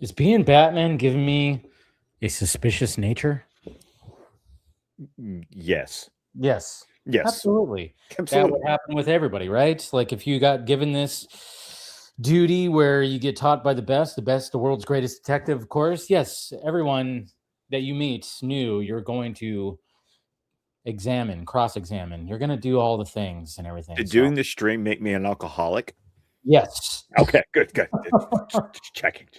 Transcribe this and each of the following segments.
Is being Batman giving me a suspicious nature? Yes. Yes. Yes. Absolutely. That Absolutely. would happen with everybody, right? Like if you got given this duty where you get taught by the best, the world's greatest detective, of course. Yes, everyone that you meet knew you're going to cross-examine. You're going to do all the things and everything. Did doing the stream make me an alcoholic? Yes. Okay, good. Just checking.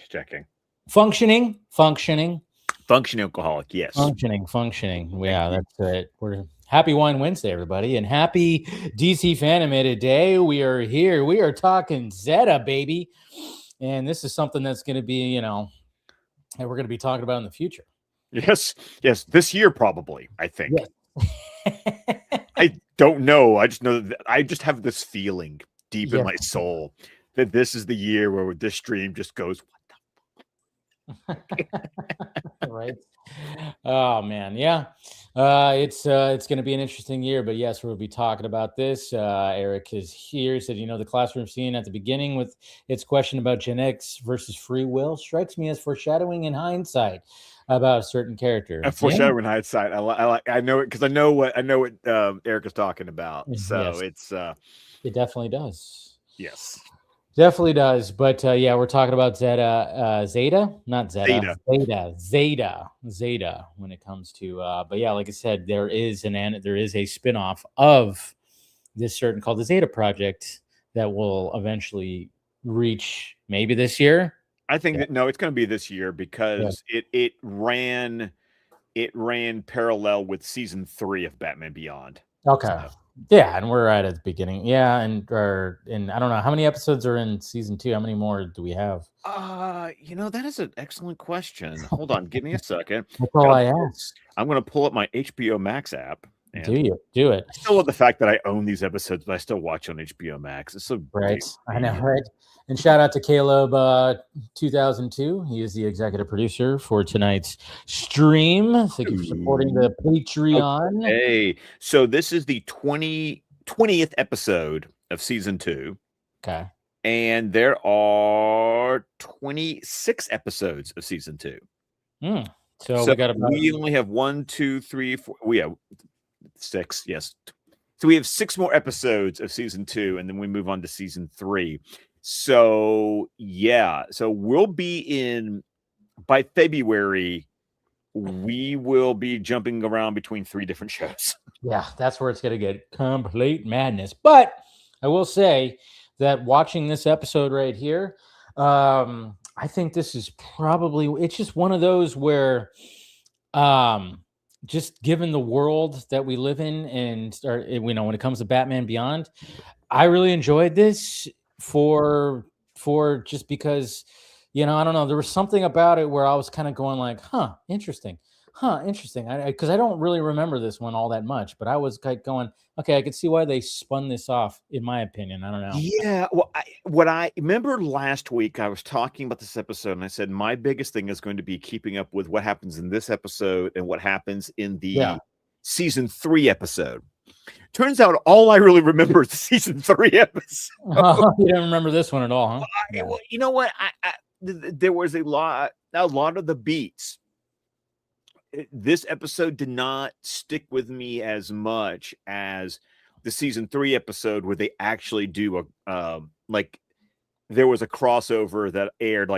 Functioning. Functioning alcoholic, yes. Functioning. Yeah, that's it. We're happy Wine Wednesday, everybody, and happy DC Fan-imated Day. We are here. We are talking Zeta, baby. And this is something that's going to be, that we're going to be talking about in the future. Yes. This year, probably, I think. Yes. I don't know. I just know that I just have this feeling deep in my soul that this is the year where this stream just goes, what the fuck? Right. Oh man, yeah. It's going to be an interesting year, but yes, we'll be talking about this. Eric is here. Said, the classroom scene at the beginning with its question about genetics versus free will strikes me as foreshadowing in hindsight about a certain character. Foreshadowing in hindsight. I know it because I know what Eric is talking about. So yes. It definitely does. Yes. Definitely does, but we're talking about Zeta, not Zeta, Zeta. When it comes to, but yeah, like I said, there is a spinoff of this certain called the Zeta Project that will eventually reach maybe this year. I think that it's going to be this year because it ran parallel with season 3 of Batman Beyond. Okay. So. Yeah, and we're right at the beginning. Yeah, and I don't know how many episodes are in season 2. How many more do we have? That is an excellent question. Hold on, give me a second. That's all I asked. I'm going to pull up my HBO Max app. Do you do it? I still love the fact that I own these episodes, but I still watch on HBO Max. It's so right. I know, right? And shout out to Caleb 2002. He is the executive producer for tonight's stream. Thank you for supporting the Patreon. Hey, so this is the 20th episode of season 2. Okay. And there are 26 episodes of season 2. So we only have 1, 2, 3, 4. We have 6. Yes. So we have 6 more episodes of season 2, and then we move on to season 3. So we'll be in by February. We will be jumping around between 3 different shows. Yeah, that's where it's going to get complete madness. But I will say that watching this episode right here, I think this is it's just one of those where, just given the world that we live in and when it comes to Batman Beyond, I really enjoyed this for just because, I don't know, there was something about it where I was kind of going like, interesting. Because I don't really remember this one all that much, but I was like going, okay, I could see why they spun this off, in my opinion. I don't know. Yeah, well, what I remember last week, I was talking about this episode, and I said my biggest thing is going to be keeping up with what happens in this episode and what happens in the season 3 episode. Turns out all I really remember is the season 3 episode. You don't remember this one at all, huh? Well, you know what? There was a lot of the beats. This episode did not stick with me as much as the season 3 episode where they actually do there was a crossover that aired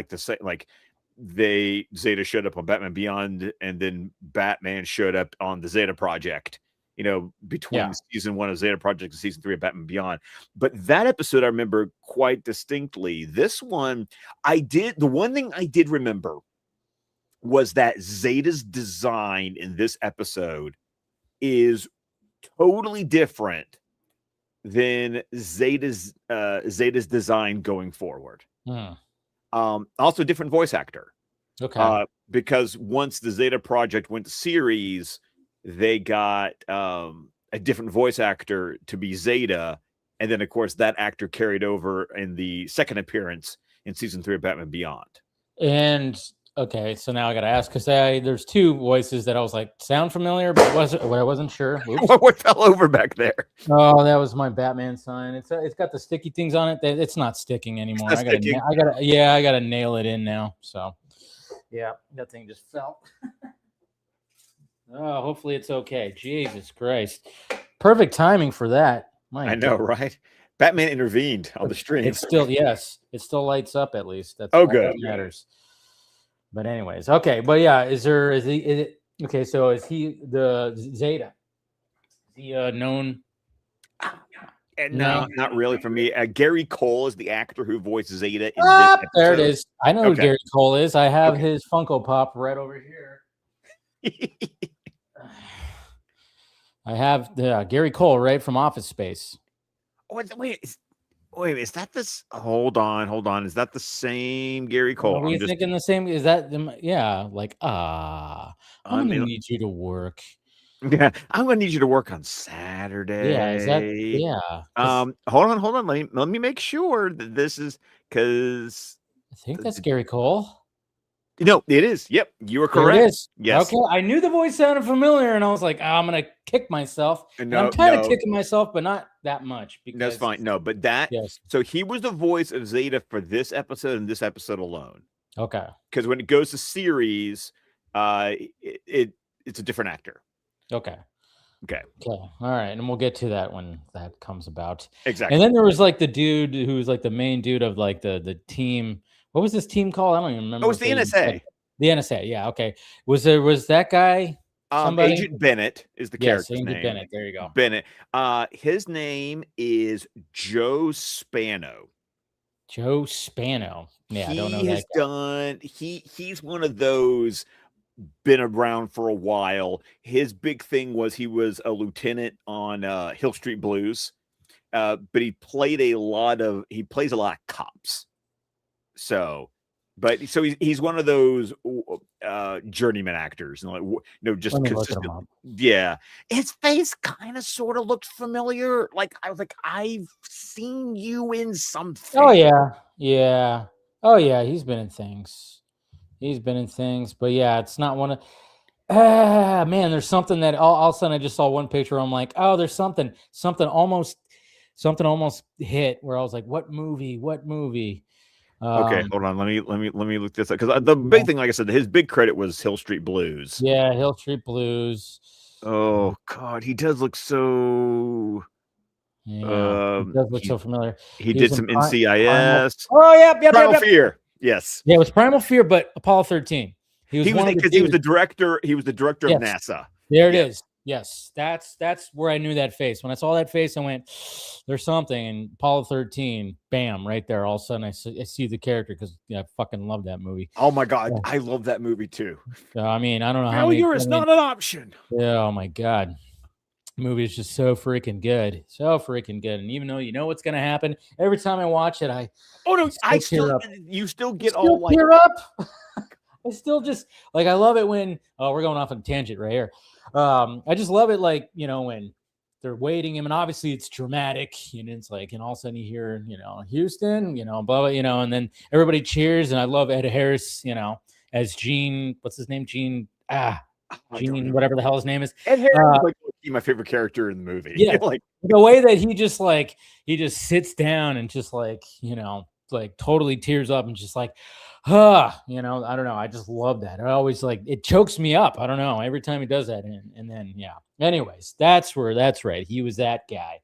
Zeta showed up on Batman Beyond, and then Batman showed up on the Zeta Project, between season 1 of Zeta Project and season 3 of Batman Beyond. But that episode I remember quite distinctly. This one, the one thing I did remember was that Zeta's design in this episode is totally different than Zeta's design going forward. Also different voice actor. Okay. Because once the Zeta Project went to series, they got a different voice actor to be Zeta, and then of course that actor carried over in the second appearance in season 3 of Batman Beyond. And okay, so now I got to ask, because there's 2 voices that I was like, sound familiar, but I wasn't sure. What fell over back there? Oh, that was my Batman sign. It's got the sticky things on it. It's not sticking anymore. I gotta nail it in now. So Yeah, that thing just fell. Oh, hopefully it's okay. Jesus Christ. Perfect timing for that. I know, right? Batman intervened on the stream. It's still, yes, it still lights up at least. That's Oh, all that good. matters. But anyways, okay. But yeah, is it okay? So is he the Zeta? Is he known? And no, not really for me. Gary Cole is the actor who voices Zeta in this episode. There it is. I know who Okay. Gary Cole is. I have his Funko Pop right over here. I have Gary Cole right from Office Space. Wait, is that this? Hold on. Is that the same Gary Cole? Are you thinking the same? Is that yeah? Like I'm gonna need you to work. Yeah, I'm gonna need you to work on Saturday. Yeah, is that yeah? Hold on. Let me make sure that this is because I think that's Gary Cole. No, it is. Yep, you were correct. It is. Yes. Okay, I knew the voice sounded familiar, and I was like, I'm gonna kick myself. And I'm kind of kicking myself, but not that much. Because that's fine. No, but that. Yes. So he was the voice of Zeta for this episode and this episode alone. Okay. Because when it goes to series, it's a different actor. Okay. Okay. All right, and we'll get to that when that comes about. Exactly. And then there was like the dude who was like the main dude of like the team. What was this team called? I don't even remember. Oh, it was the NSA. The NSA, yeah, okay. Was that guy? Somebody? Agent Bennett is the character's name. Bennett. There you go. Bennett. His name is Joe Spano. Joe Spano. Yeah, I don't know. He's one of those been around for a while. His big thing was he was a lieutenant on Hill Street Blues, but he plays a lot of cops. So he's one of those journeyman actors, just consistent. Yeah, his face kind of sort of looked familiar. Like I was like, I've seen you in something. Oh yeah. Oh yeah, he's been in things. But yeah, it's not one of. Man, there's something that all of a sudden I just saw one picture. I'm like, oh, there's something almost hit where I was like, what movie? Okay, hold on. Let me look this up because the big thing, like I said, his big credit was Hill Street Blues. Yeah, Hill Street Blues. Oh God, he does look so. Yeah, he does look so familiar. He did some NCIS. Primal Fear. Yes. Yeah, it was Primal Fear, but Apollo 13. He was the director. He was the director of NASA. There it is. Yes, that's where I knew that face. When I saw that face, I went, "There's something." And Apollo 13, bam, right there. All of a sudden, I see the character because I fucking love that movie. Oh my God, yeah. I love that movie too. I mean, I don't know how failure is not an option. Yeah. Oh my God, the movie is just so freaking good, And even though you know what's gonna happen, every time I watch it, you still get all like tear up. I still just like I love it when we're going off on a tangent right here. I just love it, like, when they're waiting him, and obviously it's dramatic, and it's like, and all of a sudden you hear, Houston, blah, blah, and then everybody cheers, and I love Ed Harris, as Gene, what's his name? Gene, whatever the hell his name is. Ed Harris is like my favorite character in the movie. Yeah, like the way that he just sits down and just like, like totally tears up and just like, I don't know. I just love that. I always it chokes me up. I don't know. Every time he does that. And then, yeah. Anyways, that's right. He was that guy.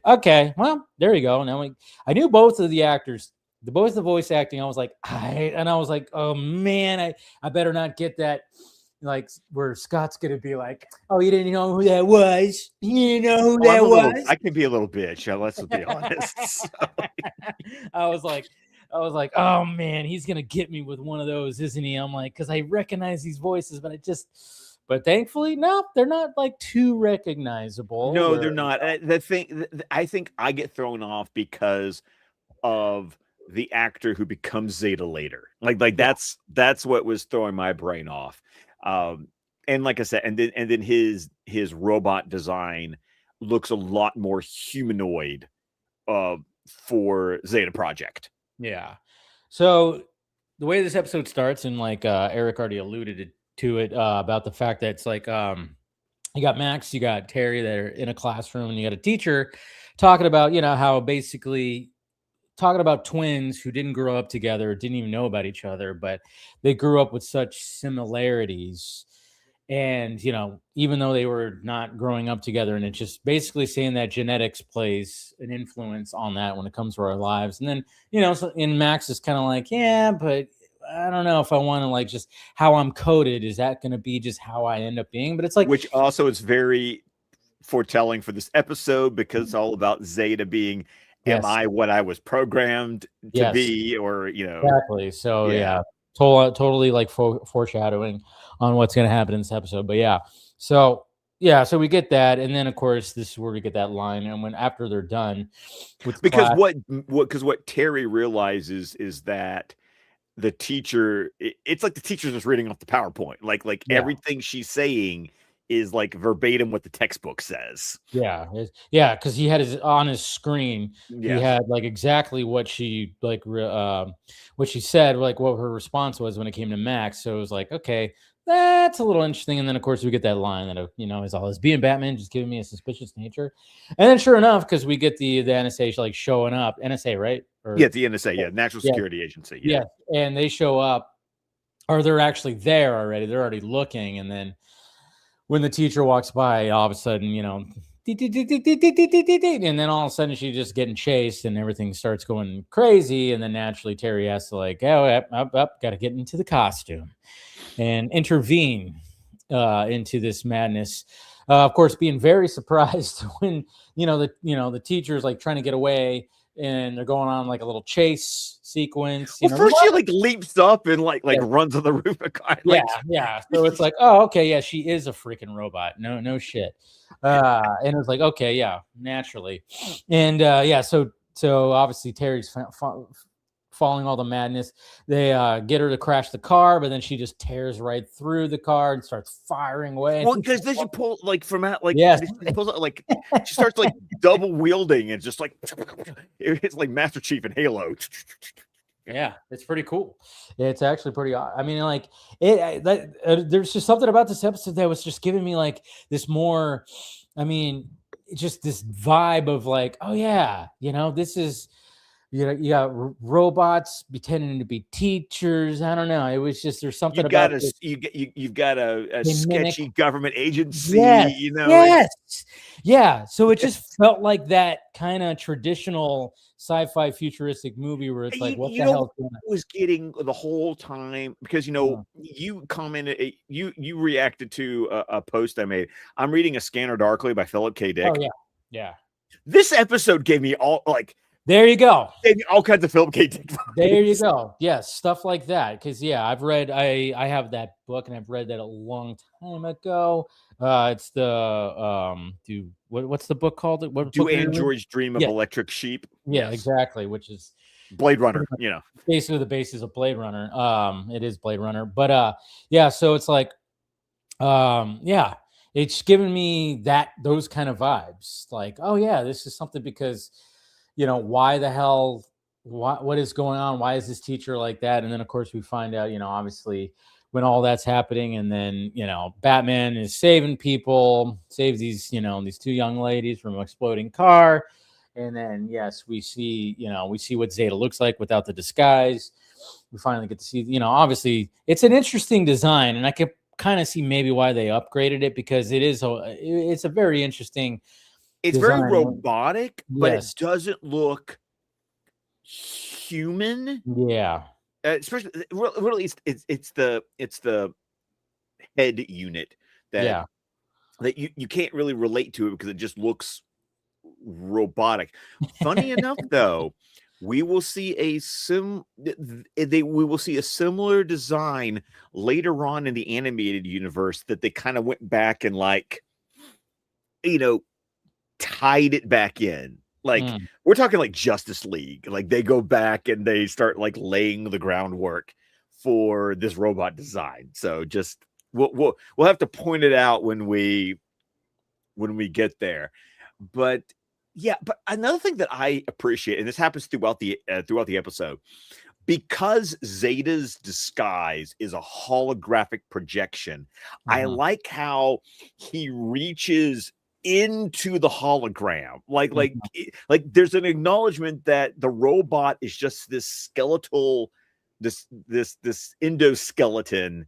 Okay. Well, there you go. Now I knew both of the actors, both the voice acting. I was like, oh man, I better not get that. Like where Scott's going to be like, oh, you didn't know who that was. You know who that was. I can be a little bitch. Let's be honest. I was like, oh man, he's gonna get me with one of those, isn't he? I'm like, because I recognize these voices, but thankfully, no, they're not like too recognizable. No, they're not. I think I get thrown off because of the actor who becomes Zeta later. Like that's what was throwing my brain off. And like I said, and then his robot design looks a lot more humanoid for Zeta Project. Yeah. So the way this episode starts, and like Eric already alluded to it about the fact that it's like you got Max, you got Terry that are in a classroom, and you got a teacher talking about how basically talking about twins who didn't grow up together, didn't even know about each other, but they grew up with such similarities. And, even though they were not growing up together, and it's just basically saying that genetics plays an influence on that when it comes to our lives. And then, so in Max is kind of like, yeah, but I don't know if I want to like just how I'm coded. Is that going to be just how I end up being? But it's like, which also is very foretelling for this episode because it's all about Zeta being, am yes, I what I was programmed to yes, be? Or, exactly. So yeah. totally like foreshadowing on what's going to happen in this episode. But so so we get that, and then of course this is where we get that line, and when after they're done with Because class, what Terry realizes is that the teacher, it's like the teacher's just reading off the PowerPoint. Like yeah, everything she's saying is like verbatim what the textbook says. because he had on his screen, he Yeah. had like exactly what she like what she said, like what her response was when it came to Max. So it was like, okay, that's a little interesting. And then of course we get that line that is all this being Batman just giving me a suspicious nature. And then sure enough, because we get the NSA like showing up, NSA, right? Yeah, the NSA, National Yeah, Security Agency. yeah, and they show up, or they're actually there already. They're already looking, and then when the teacher walks by, all of a sudden, and then all of a sudden she's just getting chased, and everything starts going crazy. And then naturally, Terry has to like, got to get into the costume and intervene into this madness. Of course, being very surprised when the teacher's like trying to get away, and they're going on like a little chase sequence. Well, first she like leaps up and like runs on the roof of car. Yeah. So it's like, oh, okay, yeah, she is a freaking robot. No shit. And it was like, okay, yeah, naturally. And so obviously Terry's following all the madness. They get her to crash the car, but then she just tears right through the car and starts firing away. Well, because then she pull like from out like yes, she pulls out like she starts like double wielding and just like it's like Master Chief in Halo. Yeah, it's pretty cool. It's actually pretty. I mean, like there's just something about this episode that was just giving me like this more. I mean, just this vibe of like, oh yeah, this is. You got robots pretending to be teachers. I don't know. It was just there's something about this. You've got a sketchy government agency. Yes. Yeah. So it just felt like that kind of traditional sci-fi futuristic movie where it's like, what the hell was getting the whole time? Because you commented, you reacted to a post I made. I'm reading A Scanner Darkly by Philip K. Dick. Oh yeah. This episode gave me all like. There you go. All kinds of Philip K. Dick vibes. There you go. Yes, stuff like that. Because I've read. I have that book, and I've read that a long time ago. It's the what's the book called? What Do Androids Dream of Electric Sheep? Yeah, exactly. Which is Blade Runner. Basically the basis of Blade Runner. It is Blade Runner, but so it's like, it's giving me those kind of vibes. Like, oh yeah, this is something because. Why the hell, what is going on? Why is this teacher like that? And then, of course, we find out, obviously, when all that's happening, and then, Batman is saving people, saves these, these two young ladies from an exploding car. And then, yes, we see what Zeta looks like without the disguise. We finally get to see, obviously, it's an interesting design, and I can kind of see maybe why they upgraded it, because it's a very interesting. It's design. Very robotic, but it doesn't look human. Yeah, especially really, it's the head unit that you can't really relate to it because it just looks robotic. Funny enough, though, we will see a similar design later on in the animated universe that they kind of went back and tied it back in. Like we're talking like Justice League. Like they go back and they start like laying the groundwork for this robot design. So just we'll have to point it out when we get there. But but another thing that I appreciate, and this happens throughout the episode, because Zeta's disguise is a holographic projection, I like how he reaches into the hologram. Like Mhm. there's an acknowledgement that the robot is just this skeletal, this endoskeleton,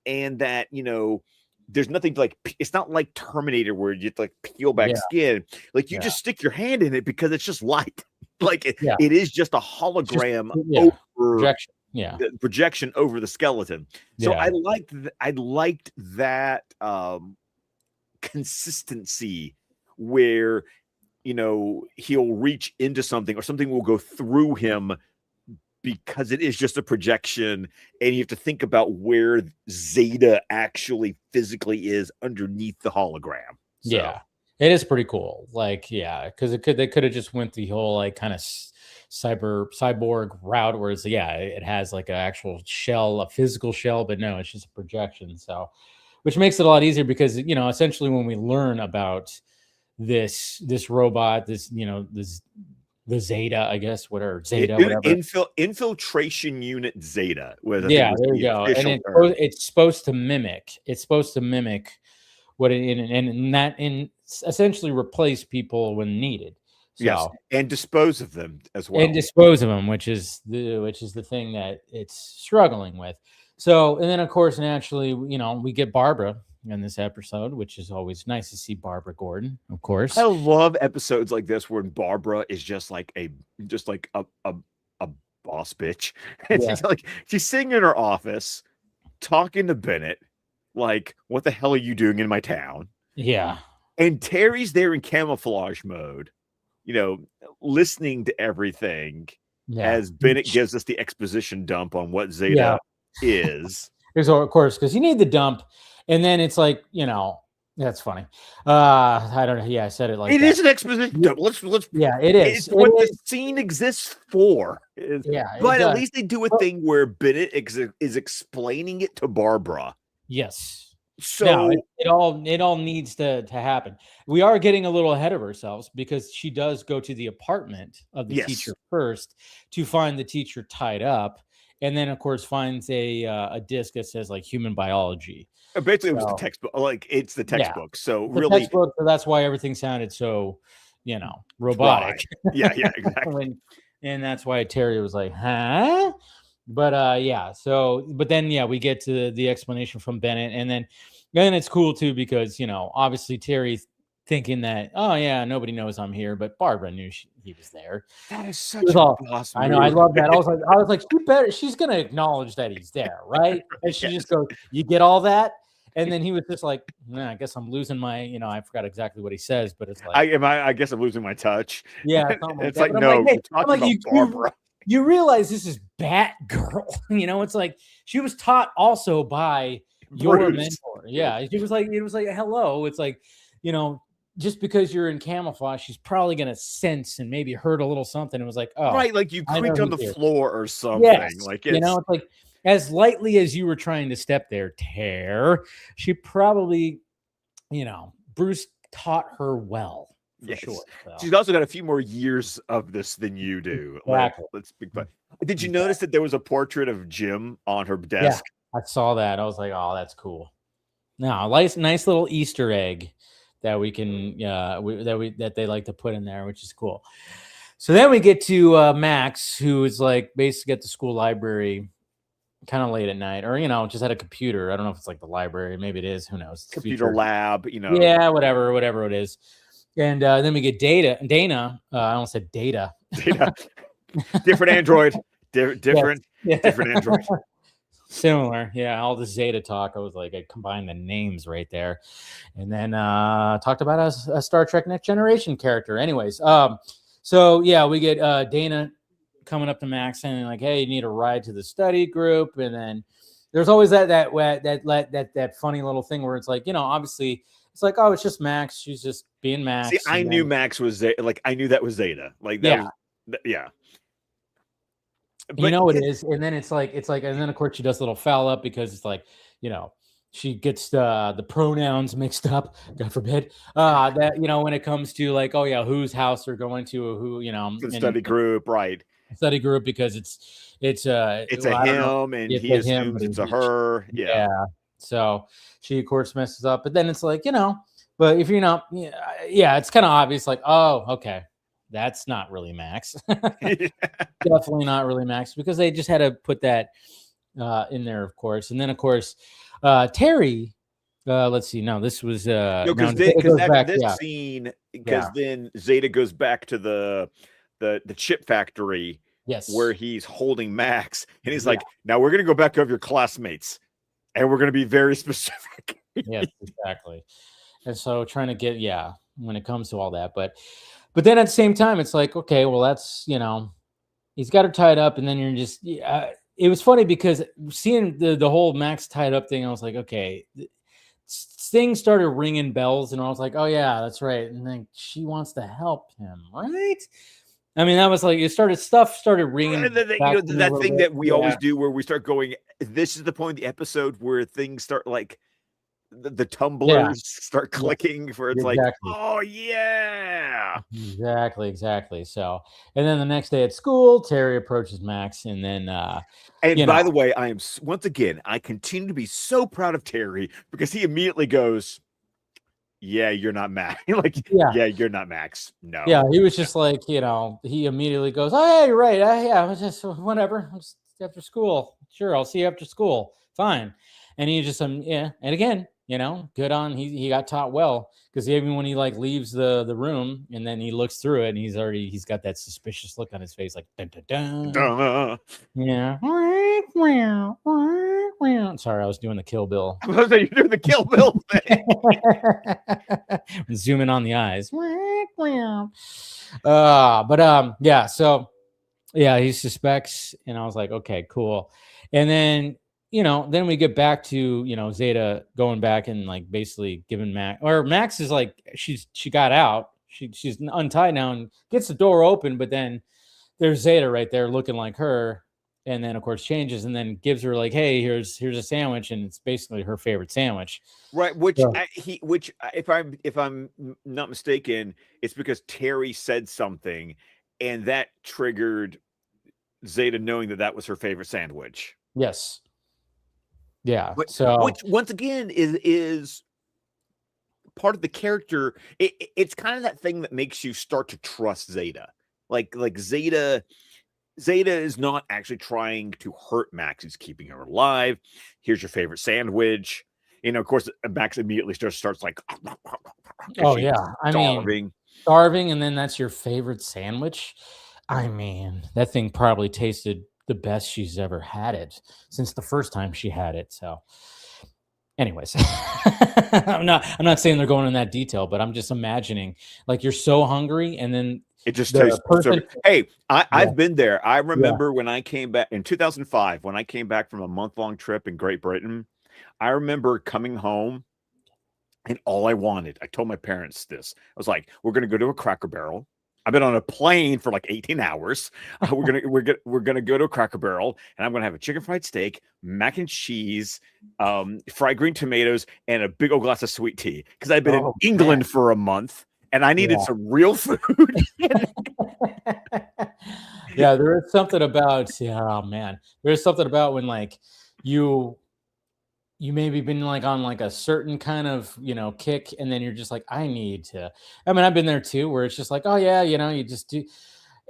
and that, you know, there's nothing like, it's not like Terminator where you have to like peel back Yeah, skin. Like you yeah, just stick your hand in it because it's just light. Like yeah. it is just a It's just hologram yeah, over projection. Yeah, the projection over the skeleton. So yeah, I liked that consistency where, you know, he'll reach into something or something will go through him because it is just a projection, and you have to think about where Zeta actually physically is underneath the hologram. So yeah. It is pretty cool. Like, yeah, because they could have just went the whole like kind of cyborg route, where it's yeah, it has like an actual shell, a physical shell, but no, it's just a projection. So, which makes it a lot easier because you know, essentially, when we learn about this robot, this you know, this the Zeta, I guess, whatever Zeta, whatever. Infiltration Unit Zeta, was I think Yeah, was there you the go. And official term. it's supposed to mimic. It's supposed to mimic what it and that in essentially replace people when needed. Yes, So and dispose of them as and well. dispose of them, which is the thing that it's struggling with. So and then of course naturally, you know, we get Barbara in this episode, which is always nice to see Barbara Gordon, of I course. love episodes like this where Barbara is just like a boss bitch. And Yeah, she's like, she's sitting in her office talking to Bennett, like, what the hell are you doing in my town? yeah, And Terry's there in camouflage mode, you know, listening to everything yeah, as Bennett gives us the exposition dump on what yeah. Zeta is. There's of course because you need the dump, and then it's like you know that's funny. I don't know. Yeah, I said it like It that. is an exposition dump. Let's Yeah, it is. it's It what the is. scene exists for. Yeah, it But at does. least they do a Well, thing where Bennett is explaining it to Barbara. yes. No, So it all needs to happen. We are getting a little ahead of ourselves because she does go to the apartment of the yes, teacher first to find the teacher tied up, and then of course finds a disc that says like human biology. basically it was the So textbook. Like it's the yeah, textbook. So the really textbook. So that's why everything sounded so, you know, dry. robotic. Yeah, yeah, exactly. when, and that's why Terry was like, huh? But yeah, so but then yeah, we get to the explanation from Bennett, and then it's cool too because you know, obviously Terry thinking that, oh yeah, nobody knows I'm here, but Barbara knew he was there. That is It such was a all boss I know, I move. love that. I was like, she's gonna acknowledge that he's there, right? And she just Yes. goes, you get all that? And then he was just like, nah, I guess I'm losing my, you know, I forgot exactly what he says, but it's like, I guess I'm losing my touch. yeah, something like It's that. like, But I'm like, no, hey, we're I'm talking like, about Barbara. you realize this is Batgirl. You know, it's like she was taught also by your Bruce. mentor. Yeah. She was like, it was like, hello. It's like, you know, just because you're in camouflage, she's probably gonna sense and maybe heard a little something. It was like, oh, Right, like you I know creaked on he's the here. floor or something. Yes. Like You know, it's it's like as lightly as you were trying to step there, Tear, she probably, you know, Bruce taught her well for yes. sure. So, She's also got a few more years of this than you do. exactly. Let's be fun. Did you notice that there was a portrait of Jim on her Yeah, desk? I saw that. I was like, oh, that's cool. No, nice little Easter egg that we can that they like to put in there, which is cool. So then we get to Max, who is like basically at the school library, kind of late at night, or you know, just at a computer. I don't know if it's like the library, maybe it is. Who knows? It's Computer future. lab, you know. Yeah, whatever it is. And then we get Dana. I almost said Data. Data. Different Android. Different Yes. Android. Similar, yeah. All the Zeta talk, I was like, I combined the names right there, and then talked about a Star Trek Next Generation character. Anyways, so yeah, we get Dana coming up to Max and like, hey, you need a ride to the study group, and then there's always that funny little thing where it's like, you know, obviously it's like, oh, it's just Max, she's just being Max. See, I knew Max was Zeta. Like I knew that was Zeta. Like that Yeah. was yeah. But you know it is, and then it's like, and then of course she does a little foul up because it's like, you know, she gets the pronouns mixed up. God forbid. That you know when it comes to like, oh yeah, whose house they're going to, who you know, the study group, right? Study group because it's a him, and he assumes it's a her. Yeah. So she of course messes up, but then it's like, you know, but if you're not, yeah, it's kind of obvious. Like, oh, okay, that's not really Max. Definitely not really Max, because they just had to put that in there, of course. And then, of course, Terry. Let's see. No, this was No, now because Zeta goes after back. this Yeah, scene, yeah, because then Zeta goes back to the chip factory where yes, he's holding Max, and he's yeah, like, "Now we're gonna go back over your classmates, and we're gonna be very specific." yes, exactly. And so trying to get, yeah, when it comes to all that, but then at the same time, it's like, okay, well, that's, he's got her tied up, and then you're just, yeah. It was funny because seeing the whole Max tied up thing, I was like, okay, things started ringing bells, and I was like, oh yeah, that's right. And then she wants to help him, right? I mean, that was like, stuff started ringing back to me a That little thing bit. that we Yeah, always do, where we start going. This is the point of the episode where things start like the yeah, tumblers start yeah, clicking, where it's like, exactly. oh yeah. Exactly. So, and then the next day at school, Terry approaches Max, and then, And you know, by the way, once again, I continue to be so proud of Terry because he immediately goes, "Yeah, you're not Max." Like, yeah, "Yeah, you're not Max." yeah, No. he was just like, he immediately goes, oh, yeah, you're right. Yeah, I was just whatever. I'm just after school. Sure, I'll see you after school. Fine. And he just, yeah. And again, good on, he got taught well, because even when he like leaves the room, and then he looks through it, and he's got that suspicious look on his face, like, dun, dun, dun. Duh. Yeah. Sorry, I was doing the Kill Bill. I was like, you're doing the Kill Bill thing. Zoom in on the eyes. Yeah, so yeah, he suspects, and I was like, okay, cool. And then, then we get back to, Zeta going back and like basically giving Max is like, she got out. She's untied now and gets the door open, but then there's Zeta right there looking like her, and then of course changes, and then gives her like, hey, here's a sandwich, and it's basically her favorite sandwich. Right, So, if I'm not mistaken, it's because Terry said something, and that triggered Zeta knowing that was her favorite sandwich. yes. Yeah. Which So once again is part of the character. It's kind of that thing that makes you start to trust Zeta. Like Zeta is not actually trying to hurt Max. He's keeping her alive. Here's your favorite sandwich. Of course, Max immediately starts like, oh yeah. I starving. mean, starving, and then that's your favorite sandwich. I mean, that thing probably tasted the best she's ever had it since the first time she had it. So anyways, I'm not saying they're going in that detail, but I'm just imagining, like, you're so hungry, and then it just the tastes person. Hey, Yeah. I've been there. I remember when I came back in 2005, when I came back from a month-long trip in Great Britain. I remember coming home, and all I wanted, I told my parents this. I was like, we're going to go to a Cracker Barrel. I've been on a plane for like 18 hours. We're gonna go to a Cracker Barrel, and I'm gonna have a chicken fried steak, mac and cheese, fried green tomatoes, and a big old glass of sweet tea. Because I've been in England for a month, and I needed some real food. Yeah, there is something about, oh man, there's something about when like you maybe been like on like a certain kind of kick, and then you're just like, I mean, I've been there too, where it's just like, oh yeah, you just do.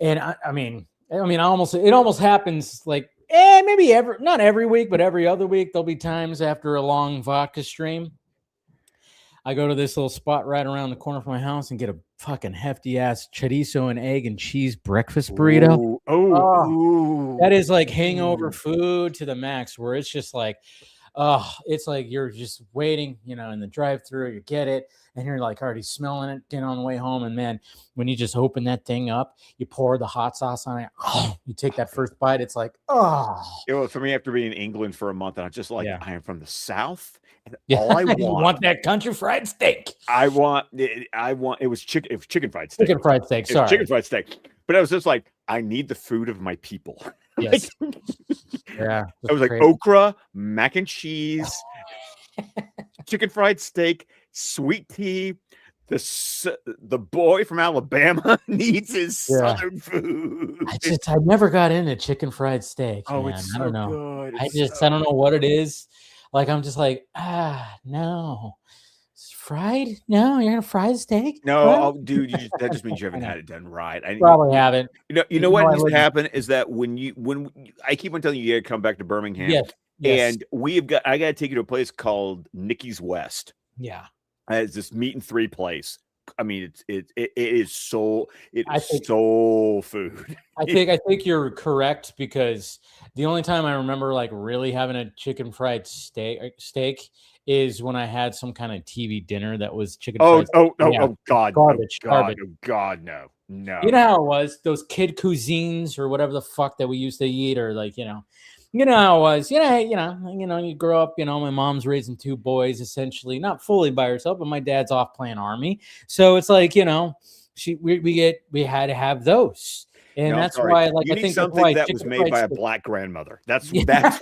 And I mean it almost happens like, maybe not every week, but every other week there'll be times after a long vodka stream, I go to this little spot right around the corner from my house and get a fucking hefty ass chorizo and egg and cheese breakfast burrito. That is like hangover food to the max, where it's just like, it's like you're just waiting, in the drive-through, you get it, and you're like already smelling it, getting on the way home. And man, when you just open that thing up, you pour the hot sauce on it, you take that first bite, it's like, For me, after being in England for a month, and I'm just like, I am from the South, and yeah. all I want, you want that country fried steak. It was chicken fried steak. Chicken fried steak, sorry. Chicken fried steak. But I was just like, I need the food of my people. Yes. Yeah. I was like, okra, mac and cheese, chicken fried steak, sweet tea. The boy from Alabama needs his Southern food. I never got into chicken fried steak. Oh, man. it's so I don't know. good. I don't know what it is. Like, I'm just like, no. fried? No, you're gonna fry the steak? No, What? oh, dude, that just means you I haven't know. had it done right. Probably haven't. You know Even what though I needs to live. happen is that I keep on telling you, you gotta come back to Birmingham, Yes, yes, and I gotta take you to a place called Nikki's West. yeah. It's this meat and three place. I mean, it is so I think food. I think you're correct because the only time I remember like really having a chicken fried steak is when I had some kind of TV dinner that was chicken Oh, fried. oh, oh, Yeah, oh, God, oh, garbage, God, garbage. oh, God, no, You no. know how it was, those kid cuisines or whatever the fuck that we used to eat, or like, you know how it was. You grow up, my mom's raising two boys, essentially, not fully by herself, but my dad's off playing army. So it's like, we had to have those. And No, I'm that's sorry. why, like, You I need think that's something why that was chicken made fried by a steak. black grandmother. That's Yeah, that's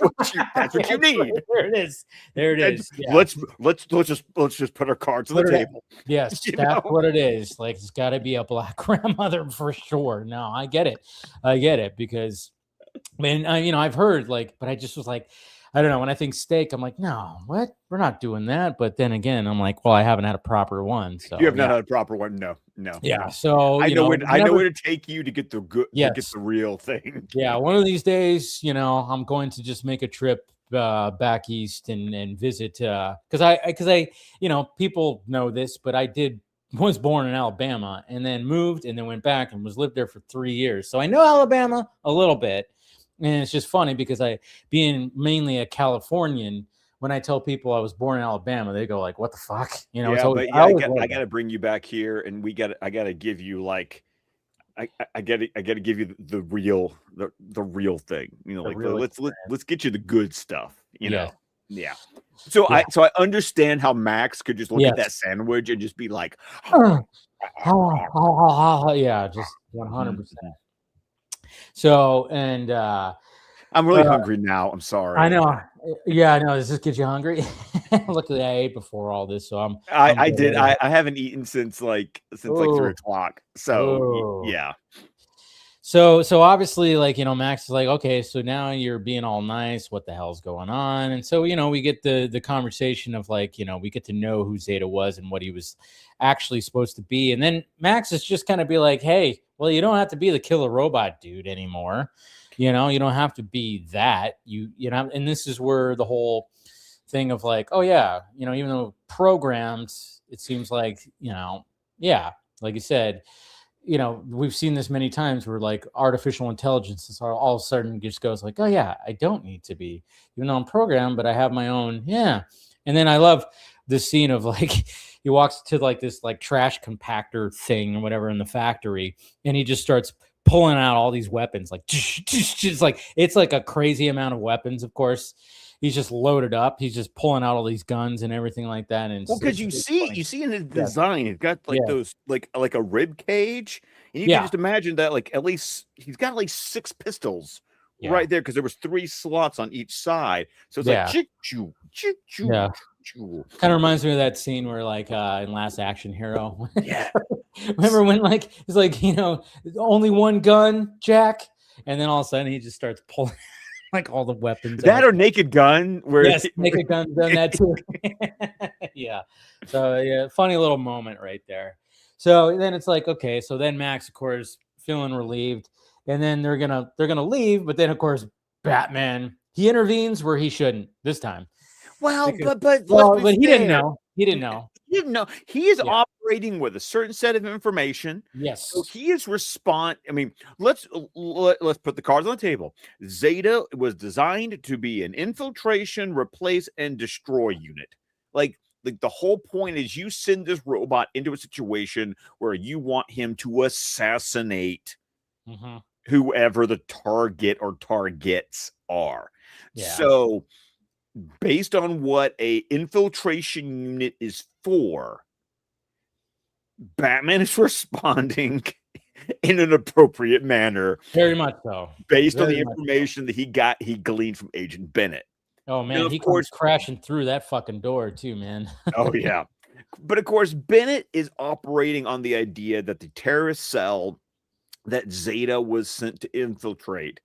what you need. there it is. There it And is. Yeah. let's just put our cards on the Put it in. table. Yes, You that's know? what it is. Like, it's got to be a black grandmother for sure. No, I get it. I get it because, man, I've heard like, but I just was like, I don't know. When I think steak, I'm like, no, what? We're not doing that. But then again, I'm like, well, I haven't had a proper one. You So have not yeah, had a proper one. No, no, yeah. no. So I know whenever, where to take you to get the good to get yes, the real thing. yeah. One of these days, I'm going to just make a trip back east and visit because I people know this, but I did was born in Alabama and then moved and then went back and was lived there for 3 years. So I know Alabama a little bit. And it's just funny because being mainly a Californian, when I tell people I was born in Alabama, they go like, "What the fuck?" It's Yeah, always but I yeah, always I love got that. to bring you back here, and I got to give you like I got to give you the real the real thing. The Like real let's get you the good stuff. yes, Yeah. So yeah, I understand how Max could just look at that yes. sandwich and just be like, Yeah, just Mhm. 100%. So, and I'm really uh, hungry now. I'm I sorry. know, yeah, I know. Does this get you hungry? Luckily, I ate before all this, so I'm I good did. over I haven't eaten since like here. 3 o'clock. So Oh. yeah. So obviously, like, Max is like, okay, so now you're being all nice. What the hell's going on? And so, we get the conversation of like, we get to know who Zeta was and what he was actually supposed to be. And then Max is just kind of be like, hey, well, you don't have to be the killer robot dude anymore. You don't have to be that. And this is where the whole thing of like, oh yeah, even though programmed, it seems like, yeah, like you said, we've seen this many times where like artificial intelligence is all of a sudden just goes like, oh yeah, I don't need to be, even though I'm programmed, but I have my own. Yeah. And then I love this scene of like, he walks to like this like trash compactor thing or whatever in the factory, and he just starts pulling out all these weapons, like just like it's like a crazy amount of weapons, of course. He's just loaded up. He's just pulling out all these guns and everything like that. And Well, because it's funny. you see in the Yeah. design, it's got like Yeah. those like a rib cage, and you can Yeah. just imagine that like at least he's got like 6 pistols Yeah. right there because there was 3 slots on each side. So it's like Yeah. choo choo choo choo Yeah. choo. Kind of reminds me of that scene where, like, in Last Action Hero, Yeah. remember when, like, he's like, only one gun, Jack, and then all of a sudden he just starts pulling like all the weapons That out. or Naked Gun, where Yes, Naked Gun's done that too. Yeah. So yeah, funny little moment right there. So then it's like, okay, so then Max, of course, feeling relieved, and then they're gonna leave, but then of course Batman he intervenes where he shouldn't this time. well, Because but let's well, be but he didn't fair. know. He didn't know. You know, he is Yeah. operating with a certain set of information. So Yes. he is I mean, let's put the cards on the table. Zeta was designed to be an infiltration, replace, and destroy unit. Like the whole point is you send this robot into a situation where you want him to assassinate Mhm. whoever the target or targets are. Yeah. So based on what a infiltration unit is for, Batman is responding in an appropriate manner Very much so. based on the Very much so. information that he gleaned from Agent Bennett. Oh Now, man, of he comes course, crashing through that fucking door too, man. oh yeah. But of course, Bennett is operating on the idea that the terrorist cell that Zeta was sent to infiltrate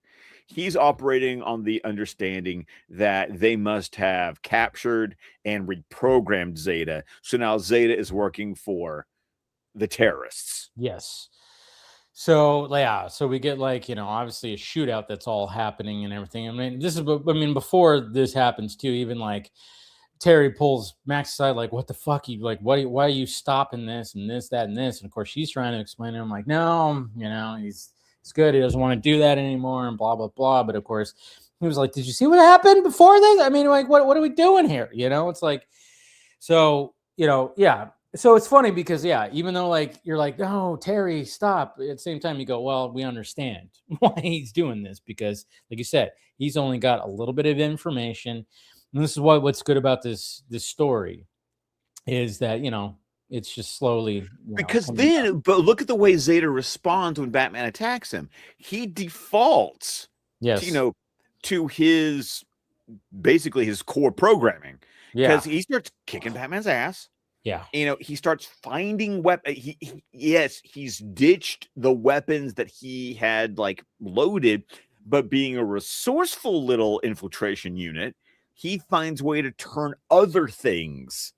he's operating on the understanding that they must have captured and reprogrammed Zeta. So now Zeta is working for the terrorists. Yes. So yeah, so we get like, obviously a shootout that's all happening and everything. I mean, before this happens too, even like Terry pulls Max aside, like, what the fuck? You like, why are you stopping this and this, that, and this? And of course, she's trying to explain to him, like, no, he's good. He doesn't want to do that anymore, and blah blah blah. But of course, he was like, did you see what happened before this? I mean, like, what are we doing here? It's like, so yeah. So it's funny because even though like you're like, no, Terry, stop. At the same time, you go, well, we understand why he's doing this because, like you said, he's only got a little bit of information. And this is what's good about this story is that it's just slowly because then, but look at the way Zeta responds when Batman attacks him. He defaults, to his basically his core programming because he starts kicking Batman's ass. Yeah, he starts finding weapons. He's ditched the weapons that he had like loaded, but being a resourceful little infiltration unit, he finds a way to turn other things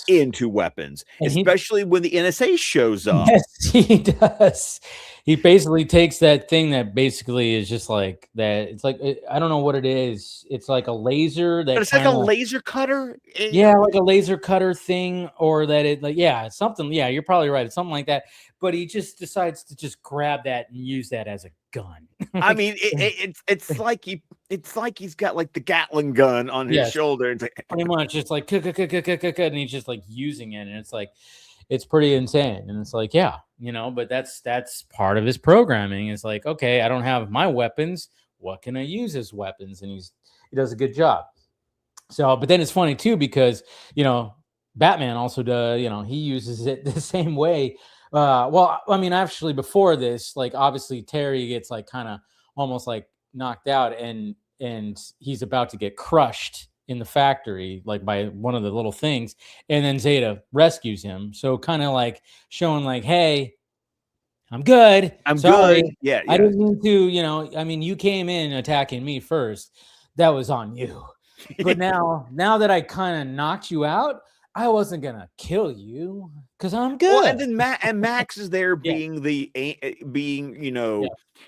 into weapons, and especially when the NSA shows up. Yes, he does. He basically takes that thing that basically is just like that. It's like, I don't know what it is. It's like a laser that it's like a laser cutter. Like a laser cutter thing, or that it like, something. Yeah, you're probably right. It's something like that. But he just decides to just grab that and use that as a gun. I mean, it's like he's got like the Gatling gun on his shoulder. It's like pretty much just like and he's just like using it, and it's like it's pretty insane. And it's like, but that's part of his programming. It's like, okay, I don't have my weapons. What can I use as weapons? And he does a good job. So, but then it's funny too because Batman also does. He uses it the same way. Well, I mean, actually, before this, like obviously Terry gets like kind of almost like knocked out, and he's about to get crushed in the factory, like by one of the little things, and then Zeta rescues him. So kind of like showing like, hey, I'm good. I'm sorry. Good. Yeah, I didn't mean to. I mean, you came in attacking me first. That was on you. But now that I kind of knocked you out, I wasn't gonna kill you because I'm good. Well, and then Max is there being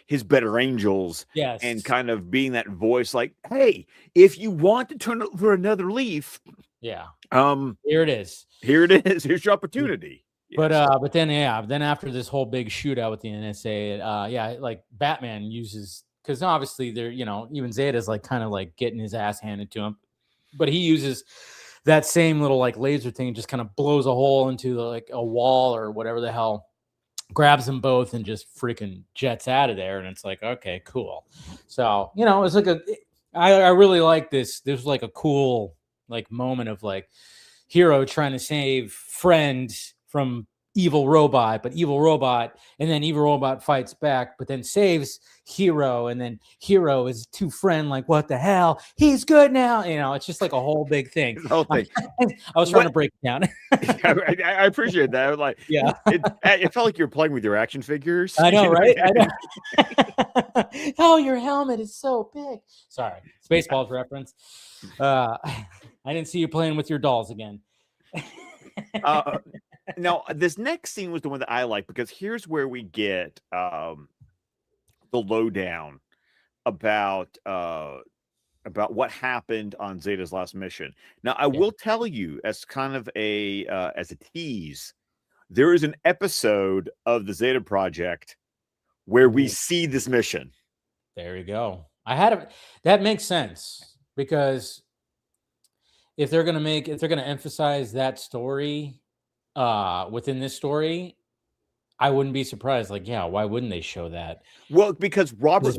his better angels, and kind of being that voice, like, hey, if you want to turn over another leaf, here it is. Here it is. Here's your opportunity. But then after this whole big shootout with the NSA, like Batman uses, because obviously they're even Zeta's like kind of like getting his ass handed to him, but he uses that same little like laser thing, just kind of blows a hole into like a wall or whatever the hell, grabs them both and just freaking jets out of there. And it's like, okay, cool. So it's like I really like this. There's like a cool like moment of like hero trying to save friend from evil robot, and then evil robot fights back, but then saves hero, and then hero is too friend, like, what the hell, he's good now. It's just like a whole big thing. The whole thing. I was trying to break it down. I appreciate that. I was like, it felt like you're playing with your action figures. I know, right? I know. Oh, your helmet is so big. Sorry, Spaceballs reference. I didn't see you playing with your dolls again. Now, this next scene was the one that I like, because here's where we get the lowdown about what happened on Zeta's last mission. Now, I will tell you, as kind of as a tease, there is an episode of the Zeta Project where we see this mission. There you go. That makes sense, because if they're going to emphasize that story within this story, I wouldn't be surprised. Like, why wouldn't they show that? Well, because Robert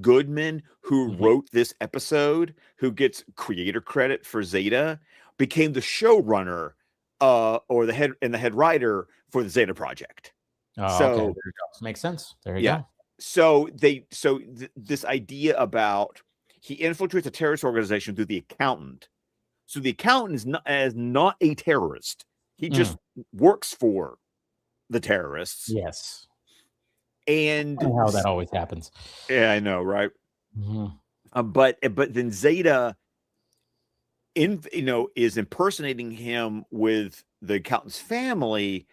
Goodman, who wrote this episode, who gets creator credit for Zeta, became the showrunner or the head writer for the Zeta Project. Oh, so okay. Makes sense. There you go. So this idea about he infiltrates a terrorist organization through the accountant. So the accountant is not a terrorist. He just works for the terrorists. Yes. And how that always happens. Yeah, I know, right? But then Zeta is impersonating him with the accountant's family,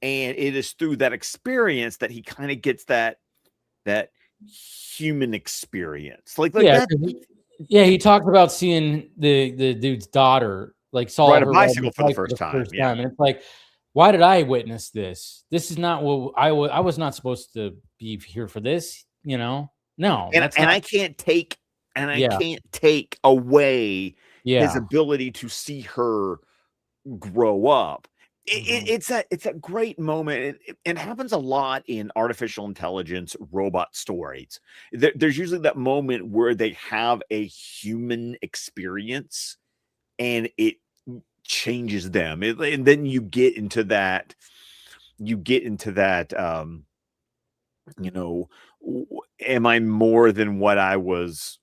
and it is through that experience that he kind of gets that human experience. Like Yeah, that. he talked about seeing the dude's daughter, like saw Ride a her bicycle for the first time. Yeah. And it's like, why did I witness this? This is not what I was not supposed to be here for this, No, And that's not. I can't take away his Yeah. ability to see her grow up. Mhm. It's a great moment. It happens a lot in artificial intelligence robot stories. There's usually that moment where they have a human experience and it changes them. And then you get into that, am I more than what I was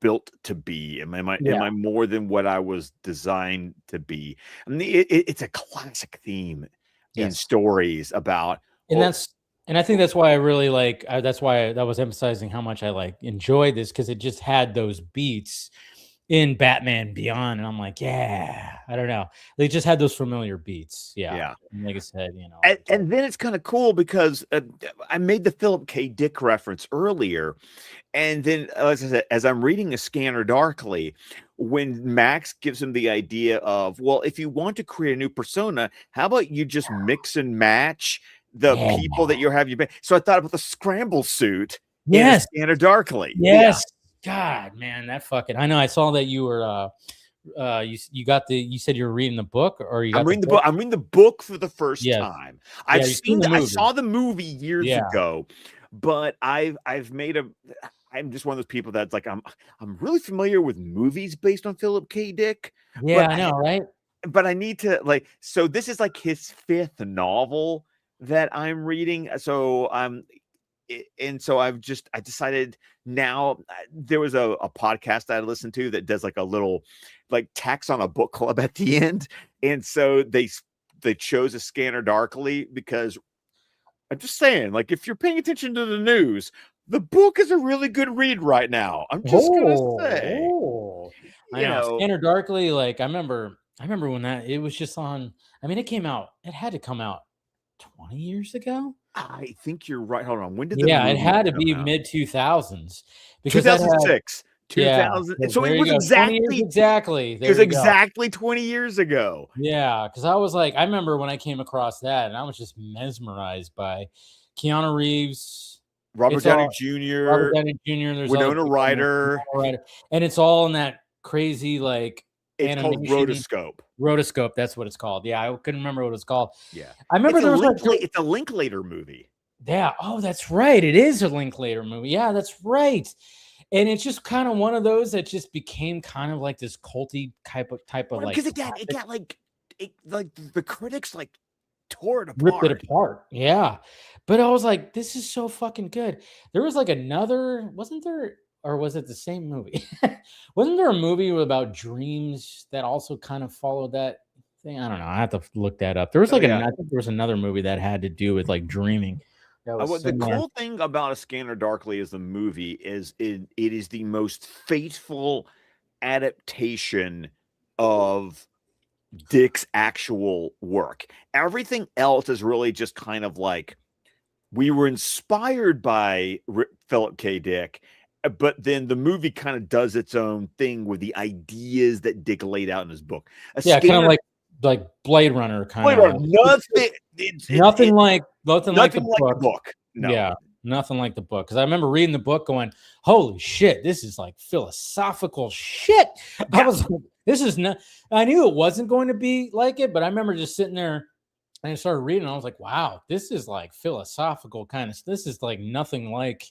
built to be? Am I more than what I was designed to be? I mean, it's a classic theme in stories about, and I think that's why I really like. That's why I was emphasizing how much I enjoyed this, because it just had those beats in Batman Beyond, and I'm like, yeah, I don't know, they just had those familiar beats. Yeah. And like I said, and then it's kind of cool because I made the Philip K. Dick reference earlier. And then, as I said, as I'm reading A Scanner Darkly, when Max gives him the idea of, well, if you want to create a new persona, how about you just mix and match the people that you're having? So I thought about the scramble suit in A Scanner Darkly. Yes. God, man, that fucking. I know. I saw that you were. You said you were reading the book, or you got I'm reading the book. I'm reading the book for the first time. I saw the movie years ago, but I'm just one of those people that's like, I'm really familiar with movies based on Philip K. Dick. Yeah, I know, right? But I need to so this is like his 5th novel that I'm reading. So so I decided now. There was a podcast that I listened to that does like a little tax on a book club at the end. And so they chose A Scanner Darkly because I'm just saying, if you're paying attention to the news, the book is a really good read right now. I'm just gonna say, I know. Scanner Darkly, I remember when it was just on. I mean, it had to come out 20 years ago. I think you're right. Hold on. When did it had to be mid 2000s, because 2006. 2000. So it was exactly. It was exactly 20 years ago. Yeah, because I was I remember when I came across that, and I was just mesmerized by Keanu Reeves, Robert Downey Jr., There's Winona Ryder, and it's all in that crazy it's called Rotoscope. Rotoscope, that's what it's called. Yeah, I couldn't remember what it was called. Yeah, I remember it's a Linklater movie. Yeah. Oh, that's right. It is a Linklater movie. Yeah, that's right. And it's just kind of one of those that just became kind of like this culty type of because it got the critics tore it apart. Ripped it apart. Yeah. But I was like, this is so fucking good. There was another, wasn't there, or was it the same movie? Wasn't there a movie about dreams that also kind of followed that thing? I don't know. I have to look that up. There was I think there was another movie that had to do with dreaming. The cool thing about A Scanner Darkly is the movie is it is the most faithful adaptation of Dick's actual work. Everything else is really just kind of we were inspired by Philip K. Dick, but then the movie kind of does its own thing with the ideas that Dick laid out in his book. Kind of like Blade Runner kind of. Nothing like the book. No. Yeah, nothing like the book. Because I remember reading the book going, holy shit, this is philosophical shit. Yeah. I was like, this is not, I knew it wasn't going to be like it, but I remember just sitting there and I started reading. And I was like, wow, this is philosophical kind of, this is nothing like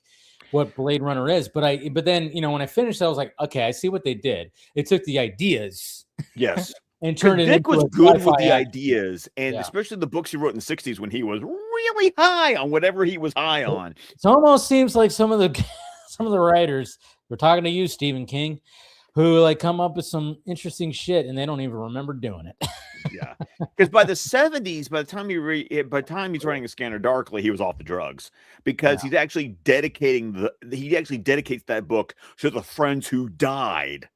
what Blade Runner is. But then, when I finished, I was like, okay, I see what they did. It took the ideas. Yes. And turned it Dick into was good with the ideas, and especially the books he wrote in the 60s when he was really high on whatever he was high on. It almost seems like some of the writers, we're talking to you, Stephen King, who come up with some interesting shit and they don't even remember doing it. Yeah. because by the 70s, by the time he's writing A Scanner Darkly, he was off the drugs because Yeah. he actually dedicates that book to the friends who died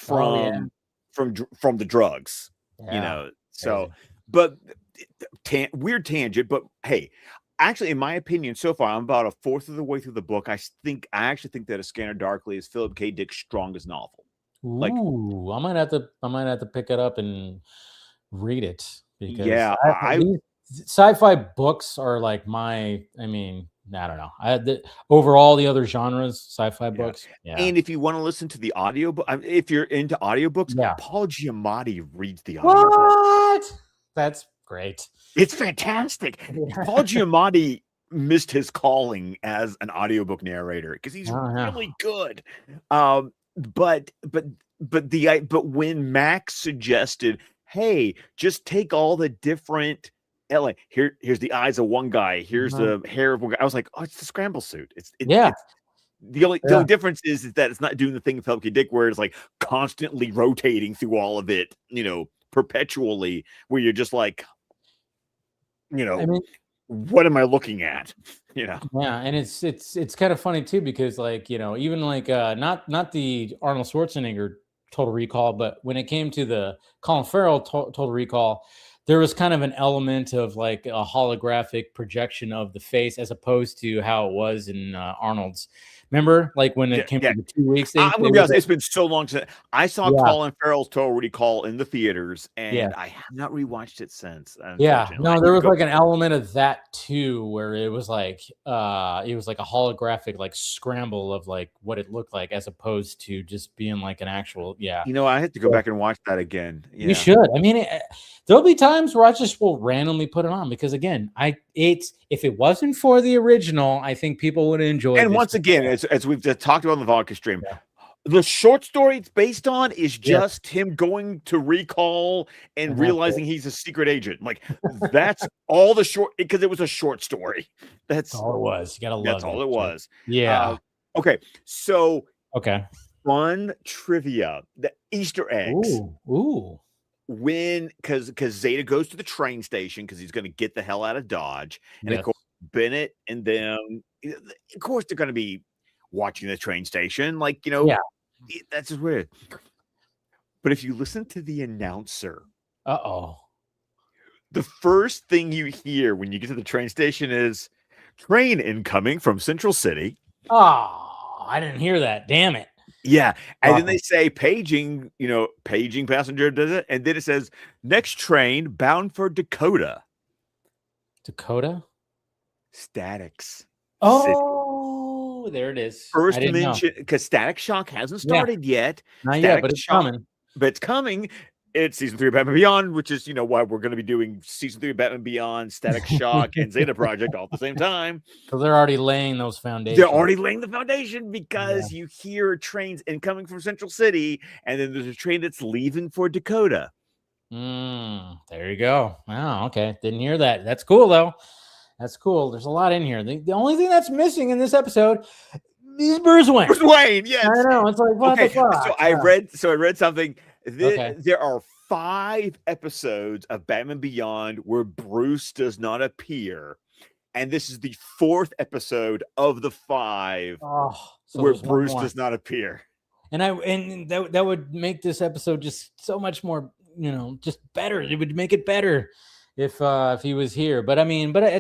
Oh yeah. from the drugs, Yeah. So, Crazy. but weird tangent, but hey, actually, in my opinion, so far I'm about a fourth of the way through the book. I actually think that A Scanner Darkly is Philip K. Dick's strongest novel. Like, Ooh, I might have to pick it up and read it because yeah, these sci-fi books are like I mean, I don't know. Over all the other genres, sci-fi yeah. books. Yeah. And if you want to listen to the audiobook, if you're into audiobooks, Yeah. Paul Giamatti reads the audiobook. What? That's great. It's fantastic. Paul Giamatti missed his calling as an audiobook narrator because he's really good. But when Max suggested, hey, just take all the different here's the eyes of one guy, here's the hair of one guy. I was like, oh, it's the scramble suit. It's the only difference is that it's not doing the thing of Philip K. Dick where it's like constantly rotating through all of it, perpetually, where you're just like, I mean, what am I looking at? Yeah, and it's kind of funny too because like even like not the Arnold Schwarzenegger Total Recall, but when it came to the Colin Farrell Total Recall, there was kind of an element of like a holographic projection of the face as opposed to how it was in Arnold's. Remember, like when it came to the 2 weeks thing? I'm gonna be honest, it's been so long since I saw Colin Farrell's Total Recall in the theaters, and I have not rewatched it since. Yeah, no, there was like an element of that too, where it was like a holographic like scramble of like what it looked like, as opposed to just being like an actual. I have to go back and watch that again. You should. I mean, there'll be times where I just will randomly put it on because again, if it wasn't for the original, I think people would enjoy. And once again, as we've just talked about on the vodka stream, the short story it's based on is just him going to recall and realizing he's a secret agent. Like that's all the short, because it was a short story. That's all it was. You gotta love. That's all it was. Yeah. Okay. So okay. Fun trivia: the Easter eggs. Ooh. Because Zeta goes to the train station because he's going to get the hell out of Dodge, and of course Bennett and them, of course they're going to be watching the train station, that's just weird. But if you listen to the announcer, the first thing you hear when you get to the train station is train incoming from Central City. Oh, I didn't hear that. Damn it. Yeah. And then they say paging passenger does it. And then it says next train bound for Dakota. Dakota? Statics. Oh, there it is. First mention, because Static Shock hasn't started yet. Not yet, but it's coming. But it's coming. It's season 3 of Batman Beyond, which is, why we're going to be doing season 3 of Batman Beyond, Static Shock, and Zeta Project all at the same time. So they're already laying those foundations. They're already laying the foundation because you hear trains incoming from Central City, and then there's a train that's leaving for Dakota. There you go. Wow. Okay. Didn't hear that. That's cool, though. That's cool. There's a lot in here. The only thing that's missing in this episode is Bruce Wayne. Bruce Wayne, yes. I know. It's like, what the fuck? So I read something. There are 5 episodes of Batman Beyond where Bruce does not appear, and this is the 4th episode of the 5 where Bruce does not appear. And that would make this episode just so much more, just better. It would make it better if he was here. But at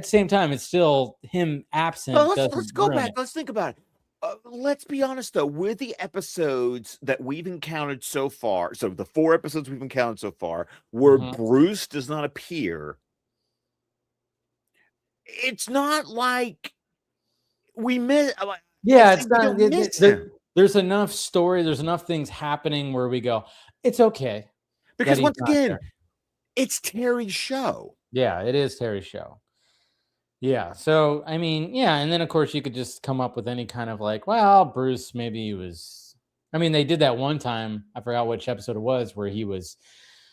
the same time, it's still him absent. Let's go back. Let's think about it. Let's be honest, though, with the episodes that we've encountered so far, so the 4 episodes we've encountered so far, where Bruce does not appear, it's not like we miss. It's not. There's enough story. There's enough things happening where we go, it's okay. Because once again, it's Terry's show. Yeah, it is Terry's show. Yeah. So, and then of course you could just come up with any kind of like, well, Bruce, maybe he was, they did that one time. I forgot which episode it was where he was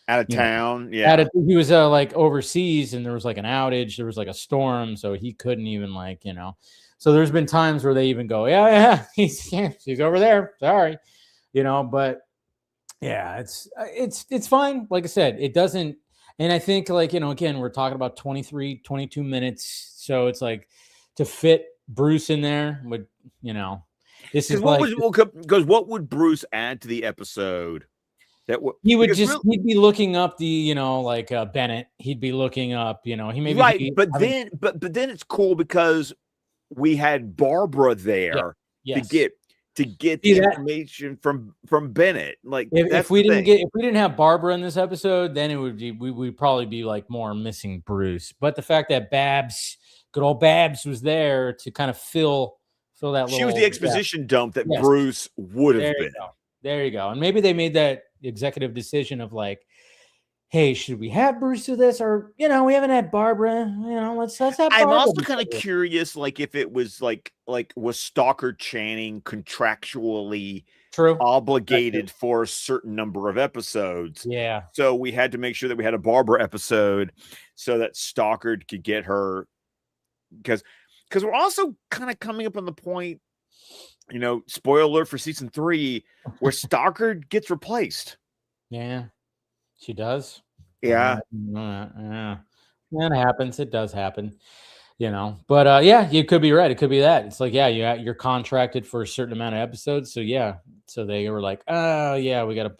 out of town. He was like overseas and there was like an outage. There was like a storm. So he couldn't even so there's been times where they even go, he's over there. Sorry. But yeah, it's fine. Like I said, it doesn't, And I think, like, again, we're talking about 23, 22 minutes. So it's like to fit Bruce in there would, this is like, because what would Bruce add to the episode? He would he'd be looking up the, like Bennett. He'd be looking up, he maybe right, but then it's cool because we had Barbara there to get the information from Bennett. Like if we didn't have Barbara in this episode, then it would be we'd probably be like more missing Bruce. But the fact that good old Babs was there to kind of fill that she was the exposition dump that Bruce would have been. There you go. And maybe they made that executive decision of like, hey, should we have Bruce do this? Or, we haven't had Barbara, let's have Barbara. I'm also kind of curious, like, if it was like was Stalker Channing contractually obligated for a certain number of episodes? Yeah. So we had to make sure that we had a Barbara episode so that Stalker could get her, because we're also kind of coming up on the point, spoiler alert for season 3, where Stalker gets replaced. Yeah, she does. Yeah. That happens. It does happen, But yeah, you could be right. It could be that. It's like, you're contracted for a certain amount of episodes. So yeah. So they were like, oh yeah, we got to,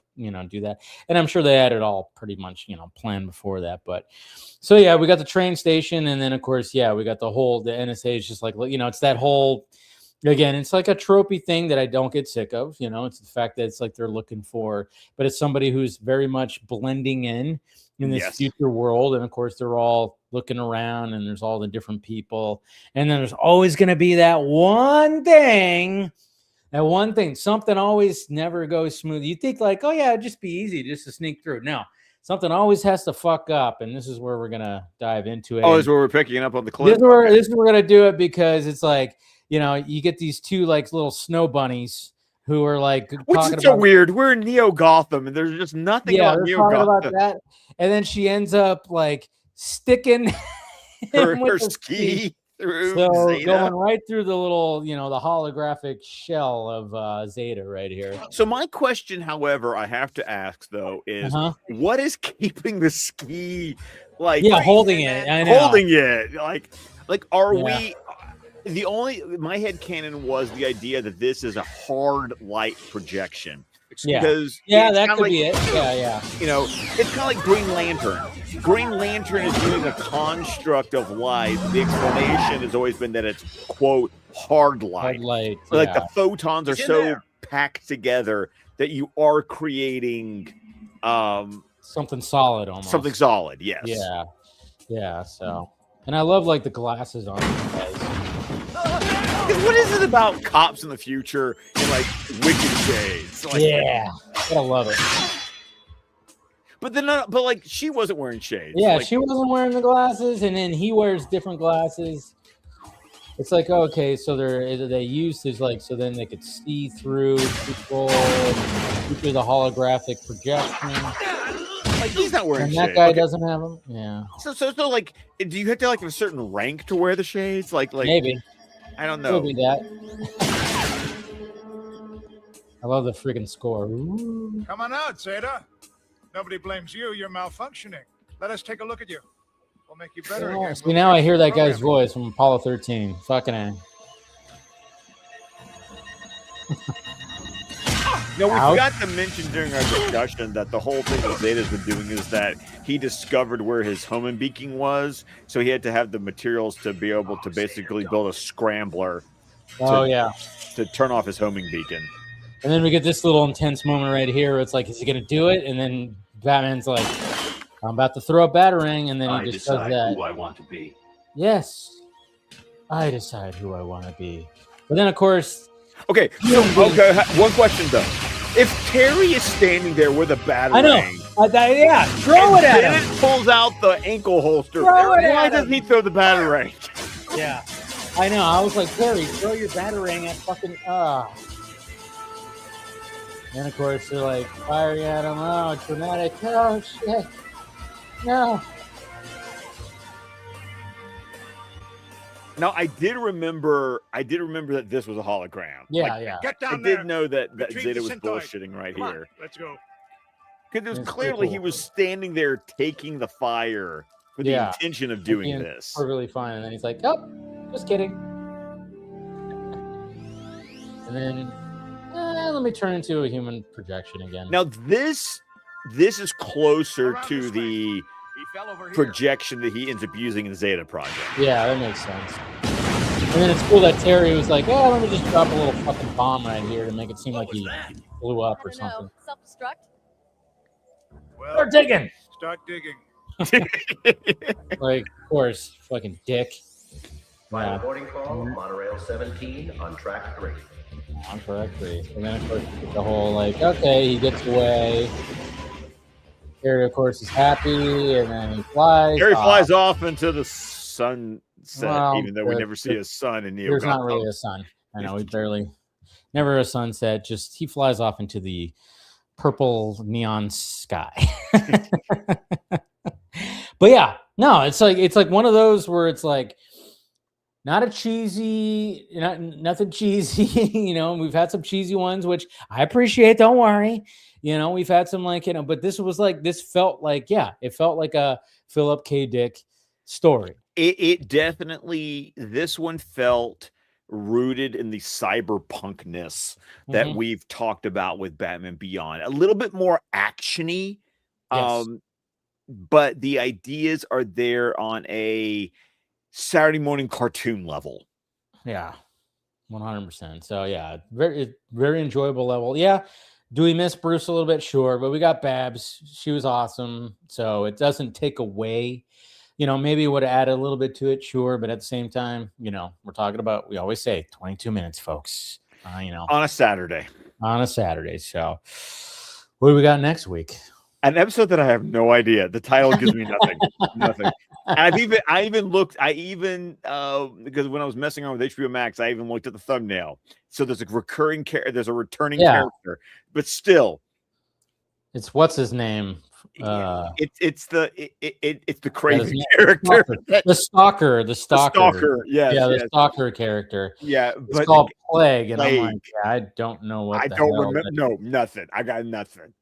do that. And I'm sure they had it all pretty much, planned before that. But so yeah, we got the train station. And then of course, we got the NSA is just like, it's that whole, again, it's like a tropey thing that I don't get sick of. It's the fact that it's like they're looking for, but it's somebody who's very much blending in this future world. And of course, they're all looking around and there's all the different people. And then there's always going to be that one thing, something always never goes smooth. You think like, oh yeah, it'd just be easy just to sneak through. No, something always has to fuck up. And this is where we're going to dive into it. Oh, this is where we're picking up on the clip. This is where we're going to do it, because it's like, you get these two like little snow bunnies who are like, which is so weird. We're in Neo Gotham and there's just nothing about Neo Gotham. About that. And then she ends up like sticking her ski through Zeta. Going right through the little, the holographic shell of Zeta right here. So my question, however, I have to ask though is, what is keeping the ski holding it? I know. Holding it. Like are we? My head canon was the idea that this is a hard light projection. Because that could be it. Yeah. It's kind of like Green Lantern. Green Lantern is using a construct of light. The explanation has always been that it's, quote, hard light. Like the photons are so packed together that you are creating something solid almost. Something solid, yes. Yeah. So, and I love like the glasses on these guys. What is it about cops in the future in like wicked shades? I love it. But she wasn't wearing shades. Yeah, she wasn't wearing the glasses, and then he wears different glasses. It's like, okay, so they used his so then they could see through people, through the holographic projection. Like he's not wearing and shades. That guy doesn't have them. Yeah. So like, do you have to have a certain rank to wear the shades? Like maybe. I don't know. Could be that. I love the freaking score. Ooh. Come on out, Zeta. Nobody blames you. You're malfunctioning. Let us take a look at you. We'll make you better again. See, now I hear that guy's voice from Apollo 13. Fucking A. No, we forgot to mention during our discussion that the whole thing that Zeta's been doing is that he discovered where his homing beacon was, so he had to have the materials to be able to basically build a scrambler to turn off his homing beacon. And then we get this little intense moment right here where it's like, is he going to do it? And then Batman's like, I'm about to throw a batarang, and then he just does that. Who I want to be. Yes, I decide who I want to be. But then, of course... Okay, one question though. If Terry is standing there with a batarang, I know, throw it at him. Then it pulls out the ankle holster. Why doesn't he throw the batarang? Yeah, I know. I was like, Terry, throw your batarang at fucking. And of course they're like firing at him. Oh, dramatic. Oh shit. No. Now I did remember that this was a hologram. Yeah. Get down I did know that Zeta was synthoid. bullshitting right Come here. On, let's go. Because it was It's clearly pretty he cool. was standing there taking the fire for the Yeah. intention of doing Being this. perfectly fine, and then he's like, "Oh, just kidding." And then, let me turn into a human projection again. Now this is closer Around to this way. the He fell over here. projection that he ends up using in the Zeta Project. Yeah, that makes sense. And then it's cool that Terry was like, "Oh, let me just drop a little fucking bomb right here to make it seem like he blew up or something." Self-destruct? Well, Start digging. start digging. Like, of course, fucking dick. Final Yeah, boarding call, monorail 17 on track 3. on track 3. And then, of course, the whole, like, okay, he gets away. Terry, of course, is happy, and then he flies. Harry flies off into the sunset, Well, even though we never see a sun in Neo. There's not really a sun. I know, we barely, never a sunset. Just he flies off into the purple neon sky. But yeah, no, it's like one of those where it's like not a cheesy, nothing cheesy. We've had some cheesy ones, which I appreciate. Don't worry. We've had some but this felt like, it felt like a Philip K. Dick story. It definitely, this one felt rooted in the cyberpunkness that we've talked about with Batman Beyond. A little bit more actiony, Yes. but the ideas are there on a Saturday morning cartoon level. Yeah, 100%. So yeah, very, very enjoyable level. Yeah. Do we miss Bruce a little bit? Sure, but we got Babs. She was awesome. So it doesn't take away, maybe it would have added a little bit to it. Sure. But at the same time, we're talking about, we always say 22 minutes, folks, on a Saturday. So what do we got next week? An episode that I have no idea. The title gives me nothing. Nothing. I even looked, because when I was messing around with HBO Max, I even looked at the thumbnail. So there's a returning character, but still, it's what's his name? It's the crazy character. The stalker. The stalker. Yes, yeah, the stalker character. Yeah, it's called Plague, and I'm like, I don't know what. I don't remember. No, nothing. I got nothing.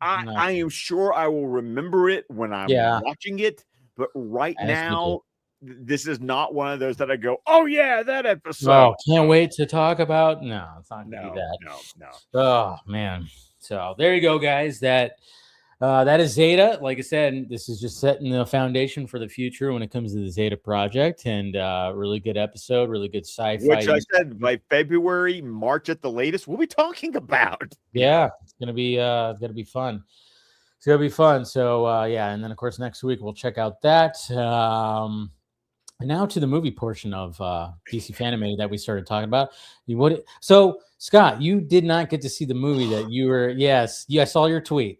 I am sure I will remember it when I'm watching it, but right now, this is not one of those that I go, oh yeah, that episode. Oh, can't wait to talk about. No, it's not gonna be that. No. Oh man. So there you go, guys. That is Zeta. Like I said, this is just setting the foundation for the future when it comes to the Zeta project, and really good episode, really good sci-fi. Which I said by February, March at the latest, we'll be talking about. Yeah, it's gonna be fun. It's gonna be fun. So and then of course next week we'll check out that. And now to the movie portion of DC Fan-imated that we started talking about. So Scott, you did not get to see the movie that you were. Yes, I saw your tweet.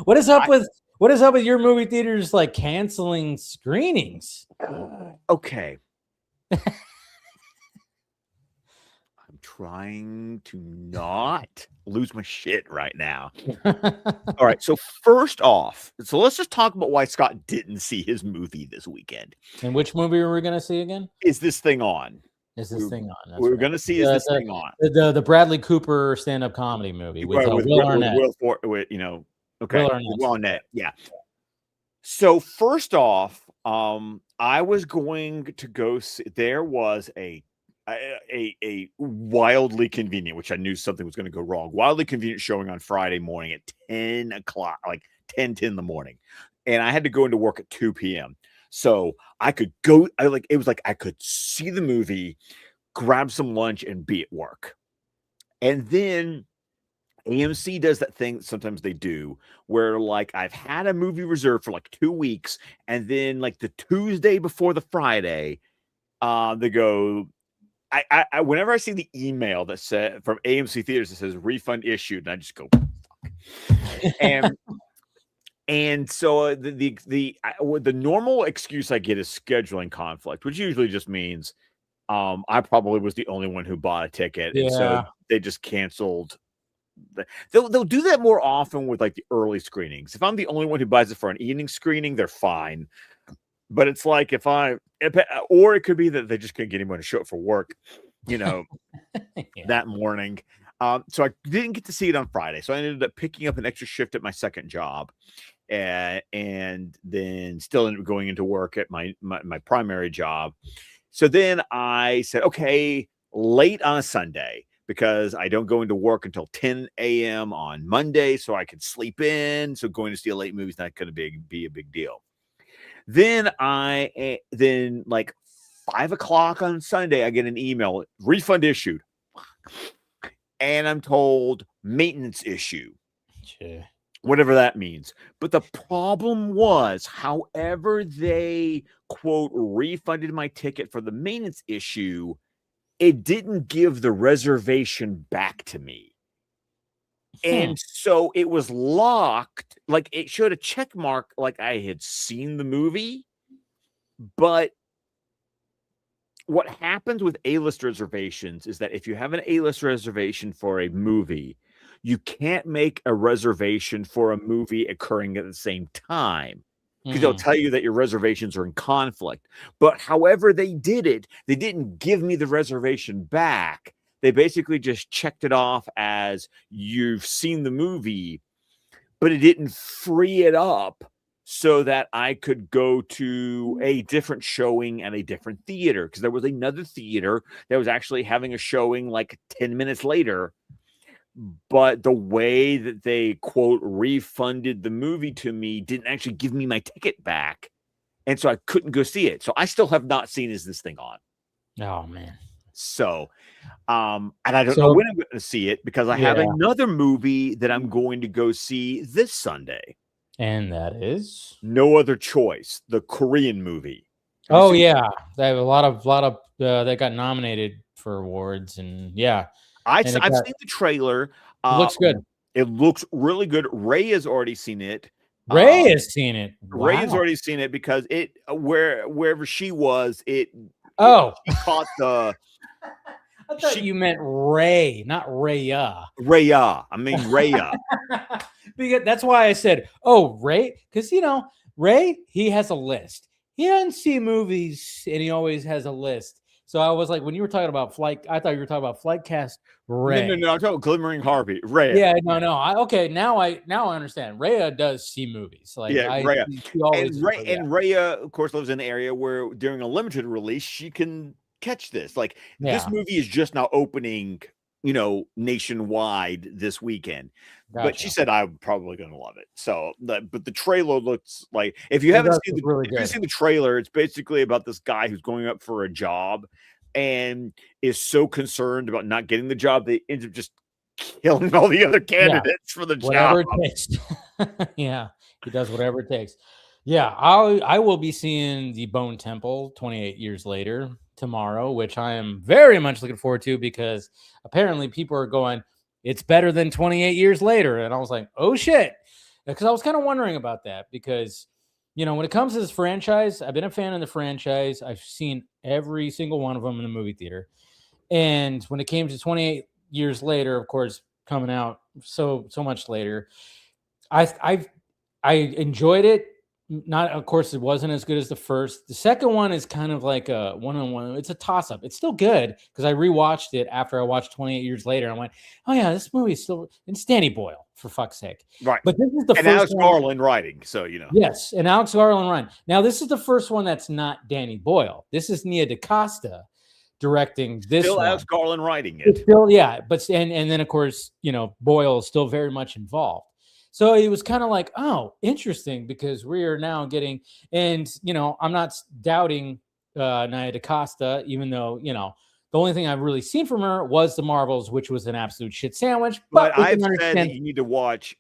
What is up with your movie theaters like canceling screenings? Okay. I'm trying to not lose my shit right now. All right. So first off, let's just talk about why Scott didn't see his movie this weekend. And which movie are we going to see again? Is this thing on? We're going to see this thing on. The Bradley Cooper stand-up comedy movie with Will Arnett. Will Arnett. Yeah. So first off, I was going to go see, there was a wildly convenient, which I knew something was going to go wrong, wildly convenient showing on Friday morning at 10 o'clock, like 10 in the morning. And I had to go into work at 2 p.m. So I could go, I could see the movie, grab some lunch, and be at work. And then AMC does that thing sometimes they do where like I've had a movie reserved for like 2 weeks, and then like the Tuesday before the Friday, they go, I whenever I see the email that said from AMC Theaters that says refund issued, and I just go, fuck. And so the normal excuse I get is scheduling conflict, which usually just means I probably was the only one who bought a ticket, and so they just canceled. They'll do that more often with like the early screenings. If I'm the only one who buys it for an evening screening, they're fine. But it's like or it could be that they just couldn't get anyone to show up for work, that morning. So I didn't get to see it on Friday. So I ended up picking up an extra shift at my second job, and then still ended up going into work at my primary job. So then I said, okay, late on a Sunday, because I don't go into work until 10 a.m. on Monday, so I could sleep in. So going to see a late movie is not going to be a big deal. Then like 5 o'clock on Sunday, I get an email, refund issued. And I'm told maintenance issue, whatever that means. But the problem was, however they, quote, refunded my ticket for the maintenance issue, it didn't give the reservation back to me. And so it was locked. Like, it showed a check mark like I had seen the movie. But what happens with A-list reservations is that if you have an A-list reservation for a movie, you can't make a reservation for a movie occurring at the same time, because they'll tell you that your reservations are in conflict. But however they did it, they didn't give me the reservation back. They basically just checked it off as you've seen the movie, but it didn't free it up so that I could go to a different showing at a different theater, because there was another theater that was actually having a showing like 10 minutes later. But the way that they, quote, refunded the movie to me didn't actually give me my ticket back. And so I couldn't go see it. So I still have not seen Is This Thing On? Oh, man. So, and I don't know when I'm going to see it, because I have another movie that I'm going to go see this Sunday. And that is No Other Choice, the Korean movie. Oh yeah, they have a lot of that got nominated for awards, and I've seen the trailer. It looks good. It looks really good. Ray has already seen it. Ray has seen it. Wow. Ray has already seen it because it wherever she was, she caught the. I thought you meant Ray, not Raya. Raya. I mean Raya. Because that's why I said, "Oh, Ray," because Ray, he has a list. He doesn't see movies, and he always has a list. So I was like, when you were talking about Flight, I thought you were talking about Flight Cast Ray. No, I'm talking about Glimmering Harvey. Ray. Yeah, no. Okay, now I understand. Raya does see movies. Like, Raya. And Raya, of course, lives in an area where during a limited release she can catch this. Like, this movie is just now opening, nationwide this weekend. Gotcha. But she said I'm probably going to love it. So, but the trailer looks like, if you haven't seen the trailer, it's basically about this guy who's going up for a job and is so concerned about not getting the job that he ends up just killing all the other candidates for the job. Whatever it takes. He does whatever it takes. I will be seeing The Bone Temple 28 years later tomorrow, which I am very much looking forward to, because apparently people are going, it's better than 28 years later. And I was like, oh shit. Because I was kind of wondering about that, because, when it comes to this franchise, I've been a fan of the franchise. I've seen every single one of them in the movie theater. And when it came to 28 years later, of course, coming out so much later, I enjoyed it. Not, of course, it wasn't as good as the first. The second one is kind of like a one-on-one. It's a toss-up. It's still good, because I rewatched it after I watched 28 years later. And I went, oh yeah, this movie is still. It's Danny Boyle, for fuck's sake. Right. But this is the first Alex one. Garland writing, so Yes, and Alex Garland writing. Now this is the first one that's not Danny Boyle. This is Nia DaCosta directing this. Still one. Alex Garland writing it. It's still, but and then of course Boyle is still very much involved. So it was kind of like, oh, interesting, because we are now getting, and I'm not doubting Nia DaCosta, even though the only thing I've really seen from her was The Marvels, which was an absolute shit sandwich. But I've said that you need to watch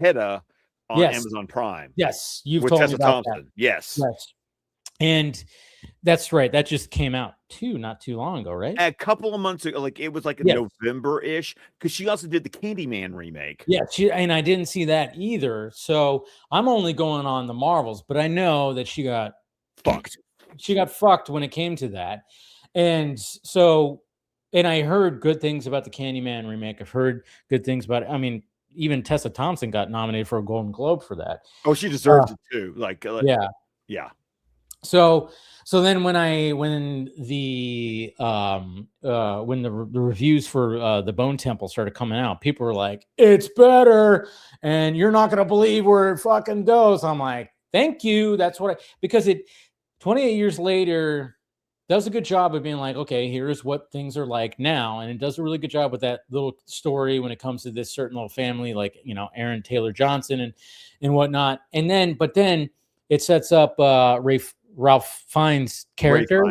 Hedda on Amazon Prime. Yes, you've with told Tessa me about Thompson. that. Yes, and that's right. That just came out too, not too long ago, right? A couple of months ago, like it was like November-ish, because she also did the Candyman remake. Yeah, and I didn't see that either. So I'm only going on the Marvels, but I know that she got fucked. She got fucked when it came to that. And so, and I heard good things about the Candyman remake. I've heard good things about it. I mean, even Tessa Thompson got nominated for a Golden Globe for that. Oh, she deserved it too. Yeah. So So then when the reviews for the Bone Temple started coming out, people were like, it's better, and you're not gonna believe where it fucking goes. I'm like, thank you. That's what because 28 years later does a good job of being like, okay, here's what things are like now, and it does a really good job with that little story when it comes to this certain little family, like Aaron Taylor Johnson and whatnot. And then it sets up Ralph Fiennes' character.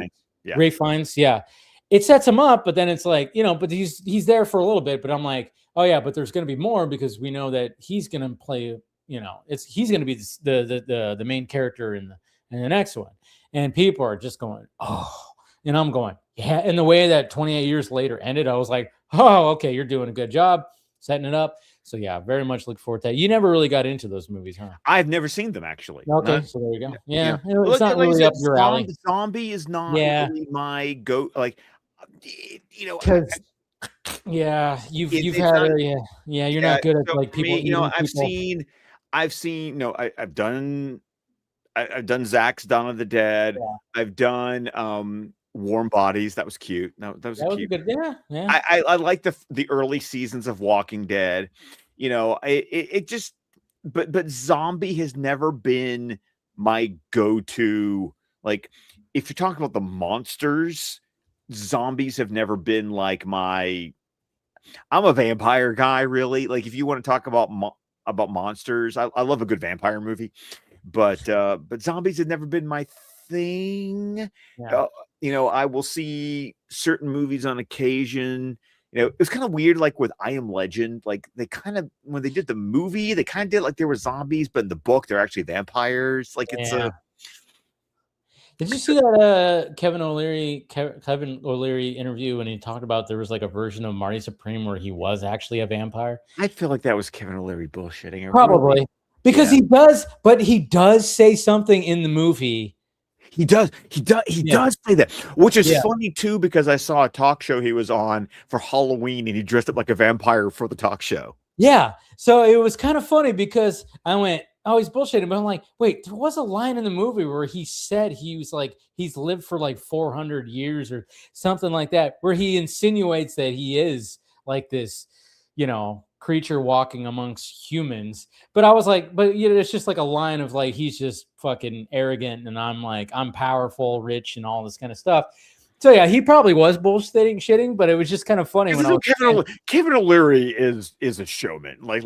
Ray Fiennes, yeah. It sets him up, but then it's like, but he's there for a little bit. But I'm like, oh yeah, but there's going to be more because we know that he's going to play. He's going to be the main character in the next one, and people are just going, oh, and I'm going, yeah. And the way that 28 years later ended, I was like, oh, okay, you're doing a good job setting it up. So yeah, very much look forward to that. You never really got into those movies, huh? I've never seen them actually. Okay, so there you go. Yeah, it's not really up your alley. Zombie is not really my go. Like, because you've had you're not good at like people. I've seen. I've done Zach's Dawn of the Dead. Yeah. I've done Warm Bodies. That was cute. That was cute. Good. Yeah. I like the early seasons of Walking Dead. It just but zombie has never been my go-to. Like, if you're talking about the monsters, zombies have never been like my. I'm a vampire guy, really. Like, if you want to talk about monsters, I love a good vampire movie. But zombies have never been my thing. Yeah. I will see certain movies on occasion. It was kind of weird, like with I Am Legend. Like, they kind of, when they did the movie, they kind of did like there were zombies, but in the book, they're actually vampires. Like, it's a. Did you see that Kevin O'Leary interview when he talked about there was like a version of Marty Supreme where he was actually a vampire? I feel like that was Kevin O'Leary bullshitting. Probably. Because he does say something in the movie. He does say that, which is funny too, because I saw a talk show he was on for Halloween and he dressed up like a vampire for the talk show. Yeah. So it was kind of funny because I went, oh, he's bullshitting. But I'm like, wait, there was a line in the movie where he said he was like, he's lived for like 400 years or something like that, where he insinuates that he is like this, creature walking amongst humans. But I was like, but it's just like a line of like, he's just fucking arrogant and I'm like, I'm powerful, rich, and all this kind of stuff. So yeah, he probably was bullshitting, but it was just kind of funny. Kevin O'Leary is a showman. He's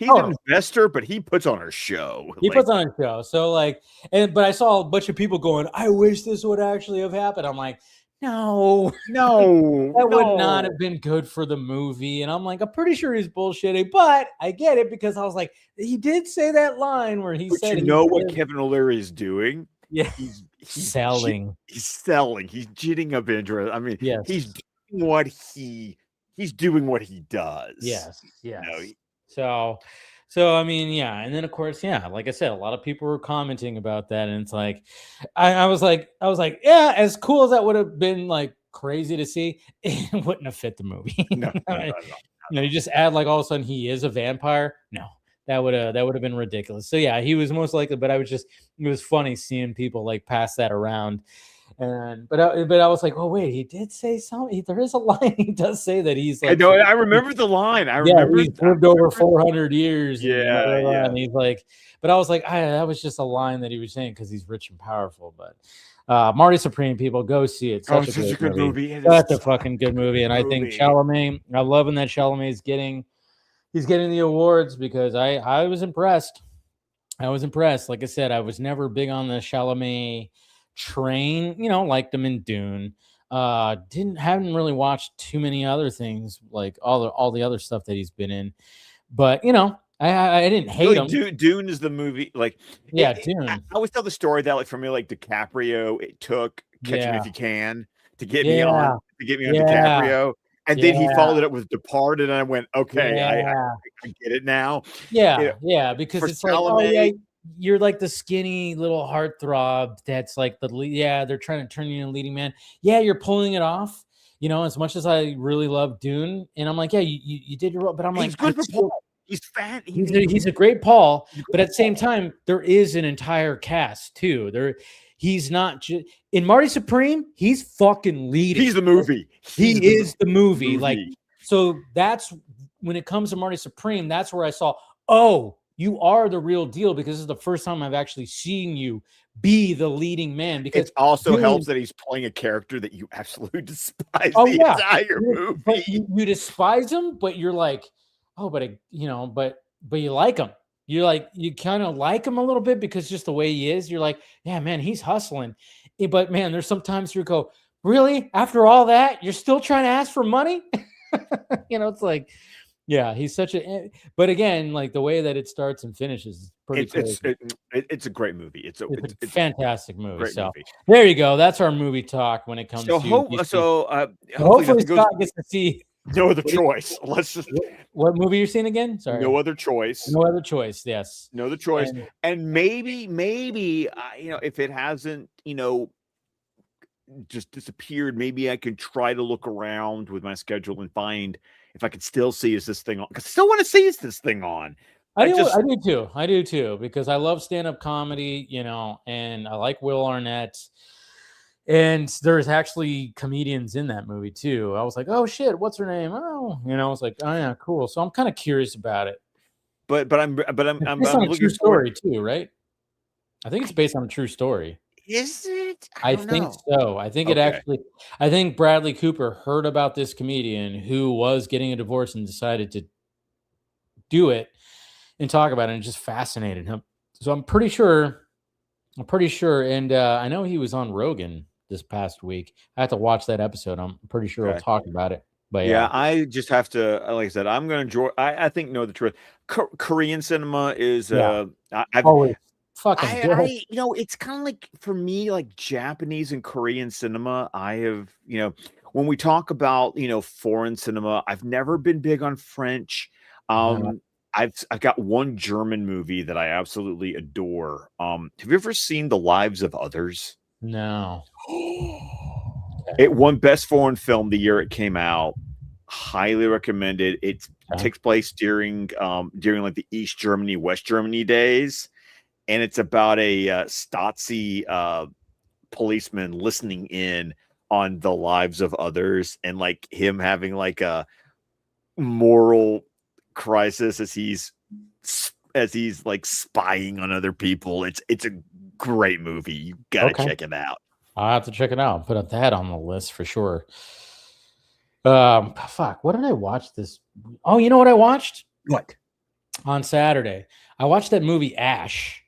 an investor, but he puts on a show. He puts on a show. So but I saw a bunch of people going, I wish this would actually have happened. I'm like, no, that would not have been good for the movie. And I'm like, I'm pretty sure he's bullshitting, but I get it because I was like, he did say that line where he said, what Kevin O'Leary is doing? Yeah, he's selling. He's selling. He's ginning up interest. I mean, he's doing what he does. Yes. So I mean, yeah, and then of course, like I said, a lot of people were commenting about that, and it's like, I was like, yeah, as cool as that would have been, like crazy to see, it wouldn't have fit the movie. No. You just add like all of a sudden he is a vampire. No, that would have been ridiculous. So yeah, he was most likely, but it was funny seeing people like pass that around. But I was like, oh wait, he did say something. There is a line he does say that he's like. I know. I remember the line. He's lived over 400 years. Yeah. And he's like, but I was like, that was just a line that he was saying because he's rich and powerful. But Marty Supreme, people, go see it. Such a good movie. That's a fucking good movie. And I think Chalamet. I'm loving that Chalamet is getting the awards because I was impressed. Like I said, I was never big on the Chalamet train, liked him in Dune. Haven't really watched too many other things, like all the other stuff that he's been in. But I didn't hate him. Dune is the movie, Dune. I always tell the story that, like, for me, like DiCaprio, it took Catch Me If You Can to get me on DiCaprio. And then he followed it up with Departed, and I went, okay, I get it now. Yeah, because it's Chalamet, like, you're like the skinny little heartthrob that's like they're trying to turn you into a leading man. Yeah, you're pulling it off, as much as I really love Dune. And I'm like, yeah, you did your role, but I'm like, he's good for Paul. He's fat. He's a great Paul, but at the same time, there is an entire cast too. he's not just in Marty Supreme. He's fucking leading. He's the movie. He is the movie. Like, so that's when it comes to Marty Supreme. That's where I saw, oh, you are the real deal, because this is the first time I've actually seen you be the leading man. Because it also helps that he's playing a character that you absolutely despise the entire movie. But you despise him, but you're like, oh, but but you like him. You're like, you kind of like him a little bit because just the way he is. You're like, yeah, man, he's hustling. But man, there's sometimes you go, really? After all that, you're still trying to ask for money? It's like, yeah, he's such a. But again, like the way that it starts and finishes is pretty crazy. It's a great movie. It's a fantastic movie. So movie. There you go. That's our movie talk when it comes to. Hopefully Scott gets to see. No other choice. Let's just. What movie you're seeing again? Sorry. No other choice. No other choice. Yes. No other choice. And maybe, if it hasn't, just disappeared, maybe I can try to look around with my schedule and find if I could still see is this thing on. Because I still want to see is this thing on. I do too, because I love stand-up comedy, and I like Will Arnett. And there's actually comedians in that movie too. I was like, oh shit, what's her name? Oh, I was like, oh yeah, cool. So I'm kind of curious about it. But I'm based on a true story too, right? I think it's based on a true story. Is it? I think so. I think I think Bradley Cooper heard about this comedian who was getting a divorce and decided to do it and talk about it, and it just fascinated him. So I'm pretty sure. And I know he was on Rogan this past week. I have to watch that episode. I'm pretty sure we'll talk about it. But yeah, I just have to, like I said, I'm going to enjoy. I think the truth. Korean cinema is. I've always fucking good. It's kind of like for me, like Japanese and Korean cinema. I have, when we talk about foreign cinema, I've never been big on French. I've got one German movie that I absolutely adore. Have you ever seen The Lives of Others? No. It won Best Foreign Film the year it came out. Highly recommended. It takes place during like the East Germany, West Germany days, and it's about a Stasi policeman listening in on the lives of others, and like him having like a moral crisis as he's like spying on other people. It's a great movie. You gotta check it out. I'll have to check it out. Put that on the list for sure. Fuck, what did I watch this? Oh, you know what I watched? What? On Saturday. I watched that movie Ash.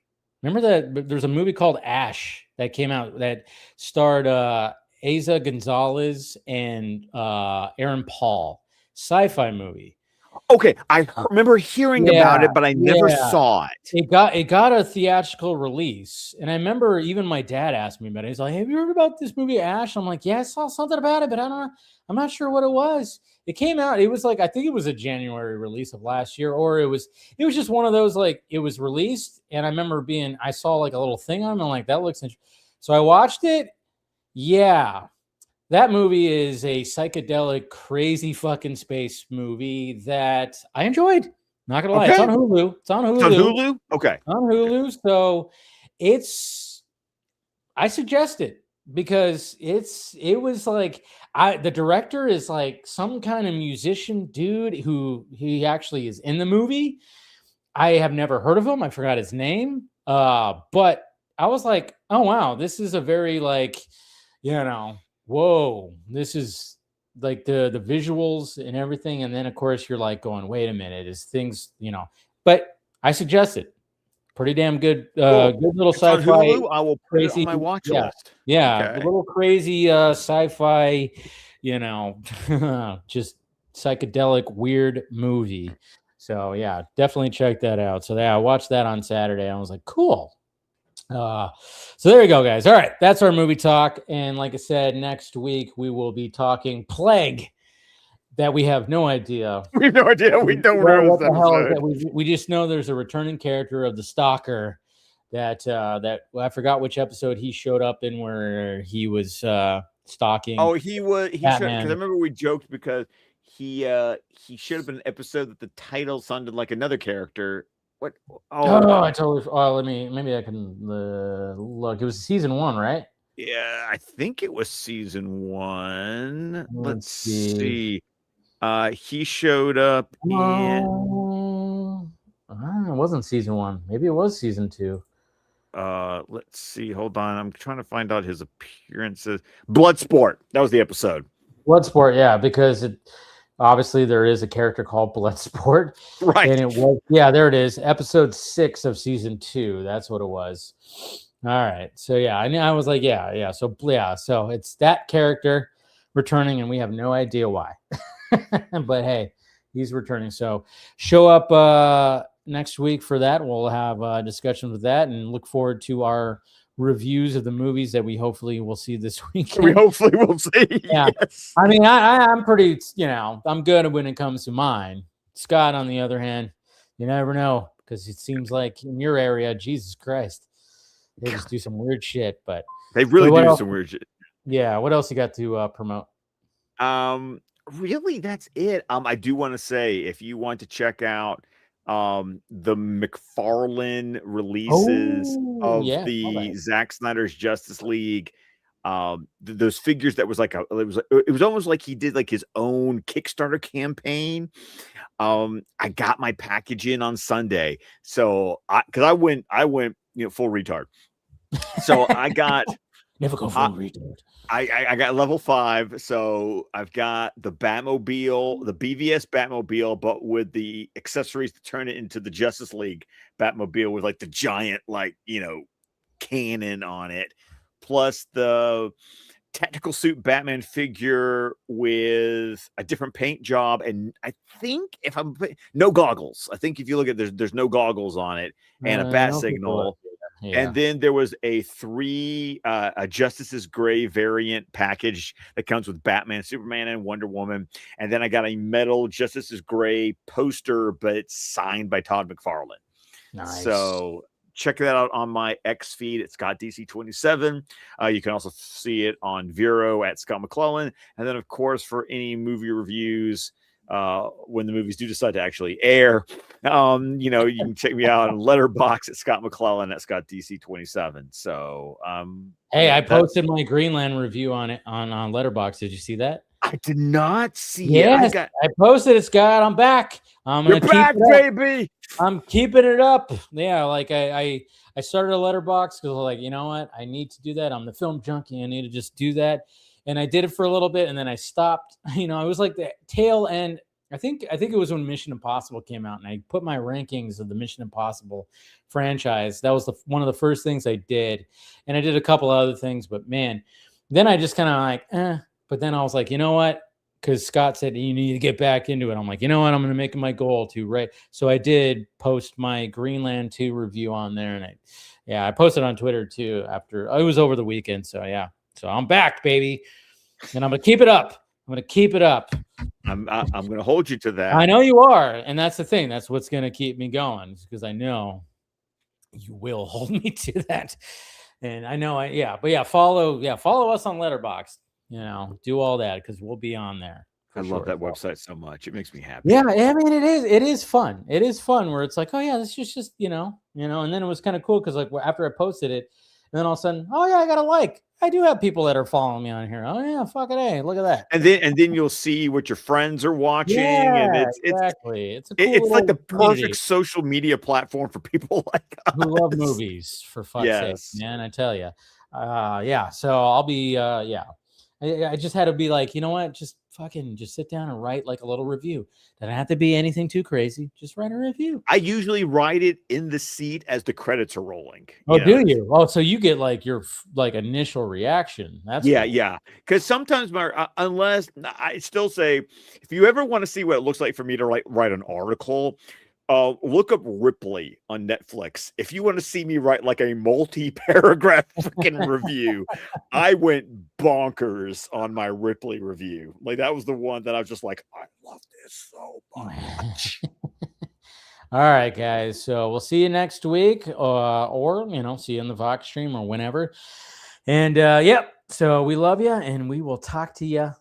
Remember that there's a movie called Ash that came out that starred Eiza Gonzalez and Aaron Paul. Sci-fi movie. Okay, I remember hearing about it, but I never saw it. It got a theatrical release, and I remember even my dad asked me about it. He's like, "Have you heard about this movie Ash?" I'm like, "Yeah, I saw something about it, but I don't know. I'm not sure what it was." It came out. It was like, I think it was a January release of last year, or it was just one of those, like, it was released, and I remember I saw like a little thing on it, and I'm like, that looks interesting. So I watched it. Yeah. That movie is a psychedelic, crazy fucking space movie that I enjoyed. Not gonna lie, it's on Hulu. It's on Hulu. Okay. On Hulu. So I suggest it because it was like the director is like some kind of musician dude who he actually is in the movie. I have never heard of him. I forgot his name. But I was like, oh wow, this is a very like, whoa, this is like the visuals and everything. And then of course you're like going, wait a minute, is things, but I suggest it. Pretty damn good, good little sci-fi. I will put it on my watch list. Yeah, a little crazy sci-fi, just psychedelic, weird movie. So yeah, definitely check that out. So yeah, I watched that on Saturday. I was like, cool. So there you go, guys. All right, that's our movie talk. And like I said, next week we will be talking Plague. That we have no idea. We have no idea. We don't know what the hell is that. We just know there's a returning character of the Stalker that I forgot which episode he showed up in where he was stalking. Oh, he showed, because I remember we joked because he showed up in an episode that the title sounded like another character What? Oh, I totally. Oh, maybe I can look. It was season 1, right? Yeah, I think it was season 1. Let's see. see. He showed up in. It wasn't season 1. Maybe it was season 2. Let's see. Hold on. I'm trying to find out his appearances. Bloodsport. That was the episode. Bloodsport, yeah, because obviously there is a character called Bloodsport, right? And it was, yeah, there it is, episode 6 of season 2. That's what it was. All right, so yeah, I was like, yeah, so it's that character returning, and we have no idea why, but hey, he's returning. So show up next week for that. We'll have discussions with that, and look forward to our reviews of the movies that we hopefully will see this weekend. We hopefully will see. Yeah. Yes. I mean, I'm pretty, I'm good when it comes to mine. Scott, on the other hand, you never know, because it seems like in your area, Jesus Christ, they just do some weird shit. But they really do some weird shit. Yeah. What else you got to promote? Really, that's it. I do want to say, if you want to check out the McFarlane releases of the Zack Snyder's Justice League, those figures, that was like it was almost like he did like his own Kickstarter campaign. I got my package in on Sunday, so because I went full retard. So I got never go full retard. I got level 5, so I've got the Batmobile, the BVS Batmobile, but with the accessories to turn it into the Justice League Batmobile with like the giant, cannon on it, plus the tactical suit Batman figure with a different paint job, and I think no goggles. I think if you look at there's no goggles on it, and a bat signal. Yeah. And then there was a Justice's Gray variant package that comes with Batman, Superman, and Wonder Woman. And then I got a metal Justice's Gray poster, but it's signed by Todd McFarlane. Nice. So check that out on my X feed. It's Scott DC27. You can also see it on Vero at Scott McClellan. And then, of course, for any movie reviews, when the movies do decide to actually air, you can check me out on Letterboxd at Scott McClellan at Scott DC27. So hey, I posted my Greenland review on it on Letterboxd. Did you see that? I did not see it. I posted it, Scott. I'm back. You're back, baby. I'm keeping it up. Yeah, like I started a Letterboxd because like, you know what? I need to do that. I'm the film junkie. I need to just do that. And I did it for a little bit, and then I stopped. It was like the tail end. I think it was when Mission Impossible came out, and I put my rankings of the Mission Impossible franchise. That was one of the first things I did, and I did a couple of other things. But man, then I just kind of like, But then I was like, you know what? Because Scott said you need to get back into it. I'm like, you know what? I'm going to make it my goal to, right? So I did post my Greenland 2 review on there, and I posted on Twitter too after it was over the weekend. So yeah. So I'm back, baby, and I'm gonna keep it up. I'm gonna hold you to that. I know you are, and that's the thing. That's what's gonna keep me going, because I know you will hold me to that. And I know, follow us on Letterboxd. Do all that, because we'll be on there. I love that website so much. It makes me happy. Yeah, I mean, it is fun. It is fun where it's like, oh yeah, this is just and then it was kind of cool because like after I posted it, and then all of a sudden, oh yeah, I got a like. I do have people that are following me on here. Oh yeah, fucking A, look at that. And then you'll see what your friends are watching, and exactly. It's like the perfect social media platform for people like us. Who love movies, for fuck's sake, man. I tell you, So I'll be, I just had to be like, you know what, just sit down and write like a little review. Doesn't have to be anything too crazy. Just write a review. I usually write it in the seat as the credits are rolling. Oh, do you? Oh, so you get like your initial reaction. That's cool. Yeah. Because sometimes unless I still say, if you ever want to see what it looks like for me to write an article, look up Ripley on Netflix. If you want to see me write like a multi-paragraph freaking review, I went bonkers on my Ripley review. Like that was the one that I was just like, I love this so much. All right, guys. So we'll see you next week, or see you in the Vox stream or whenever. And so we love you, and we will talk to you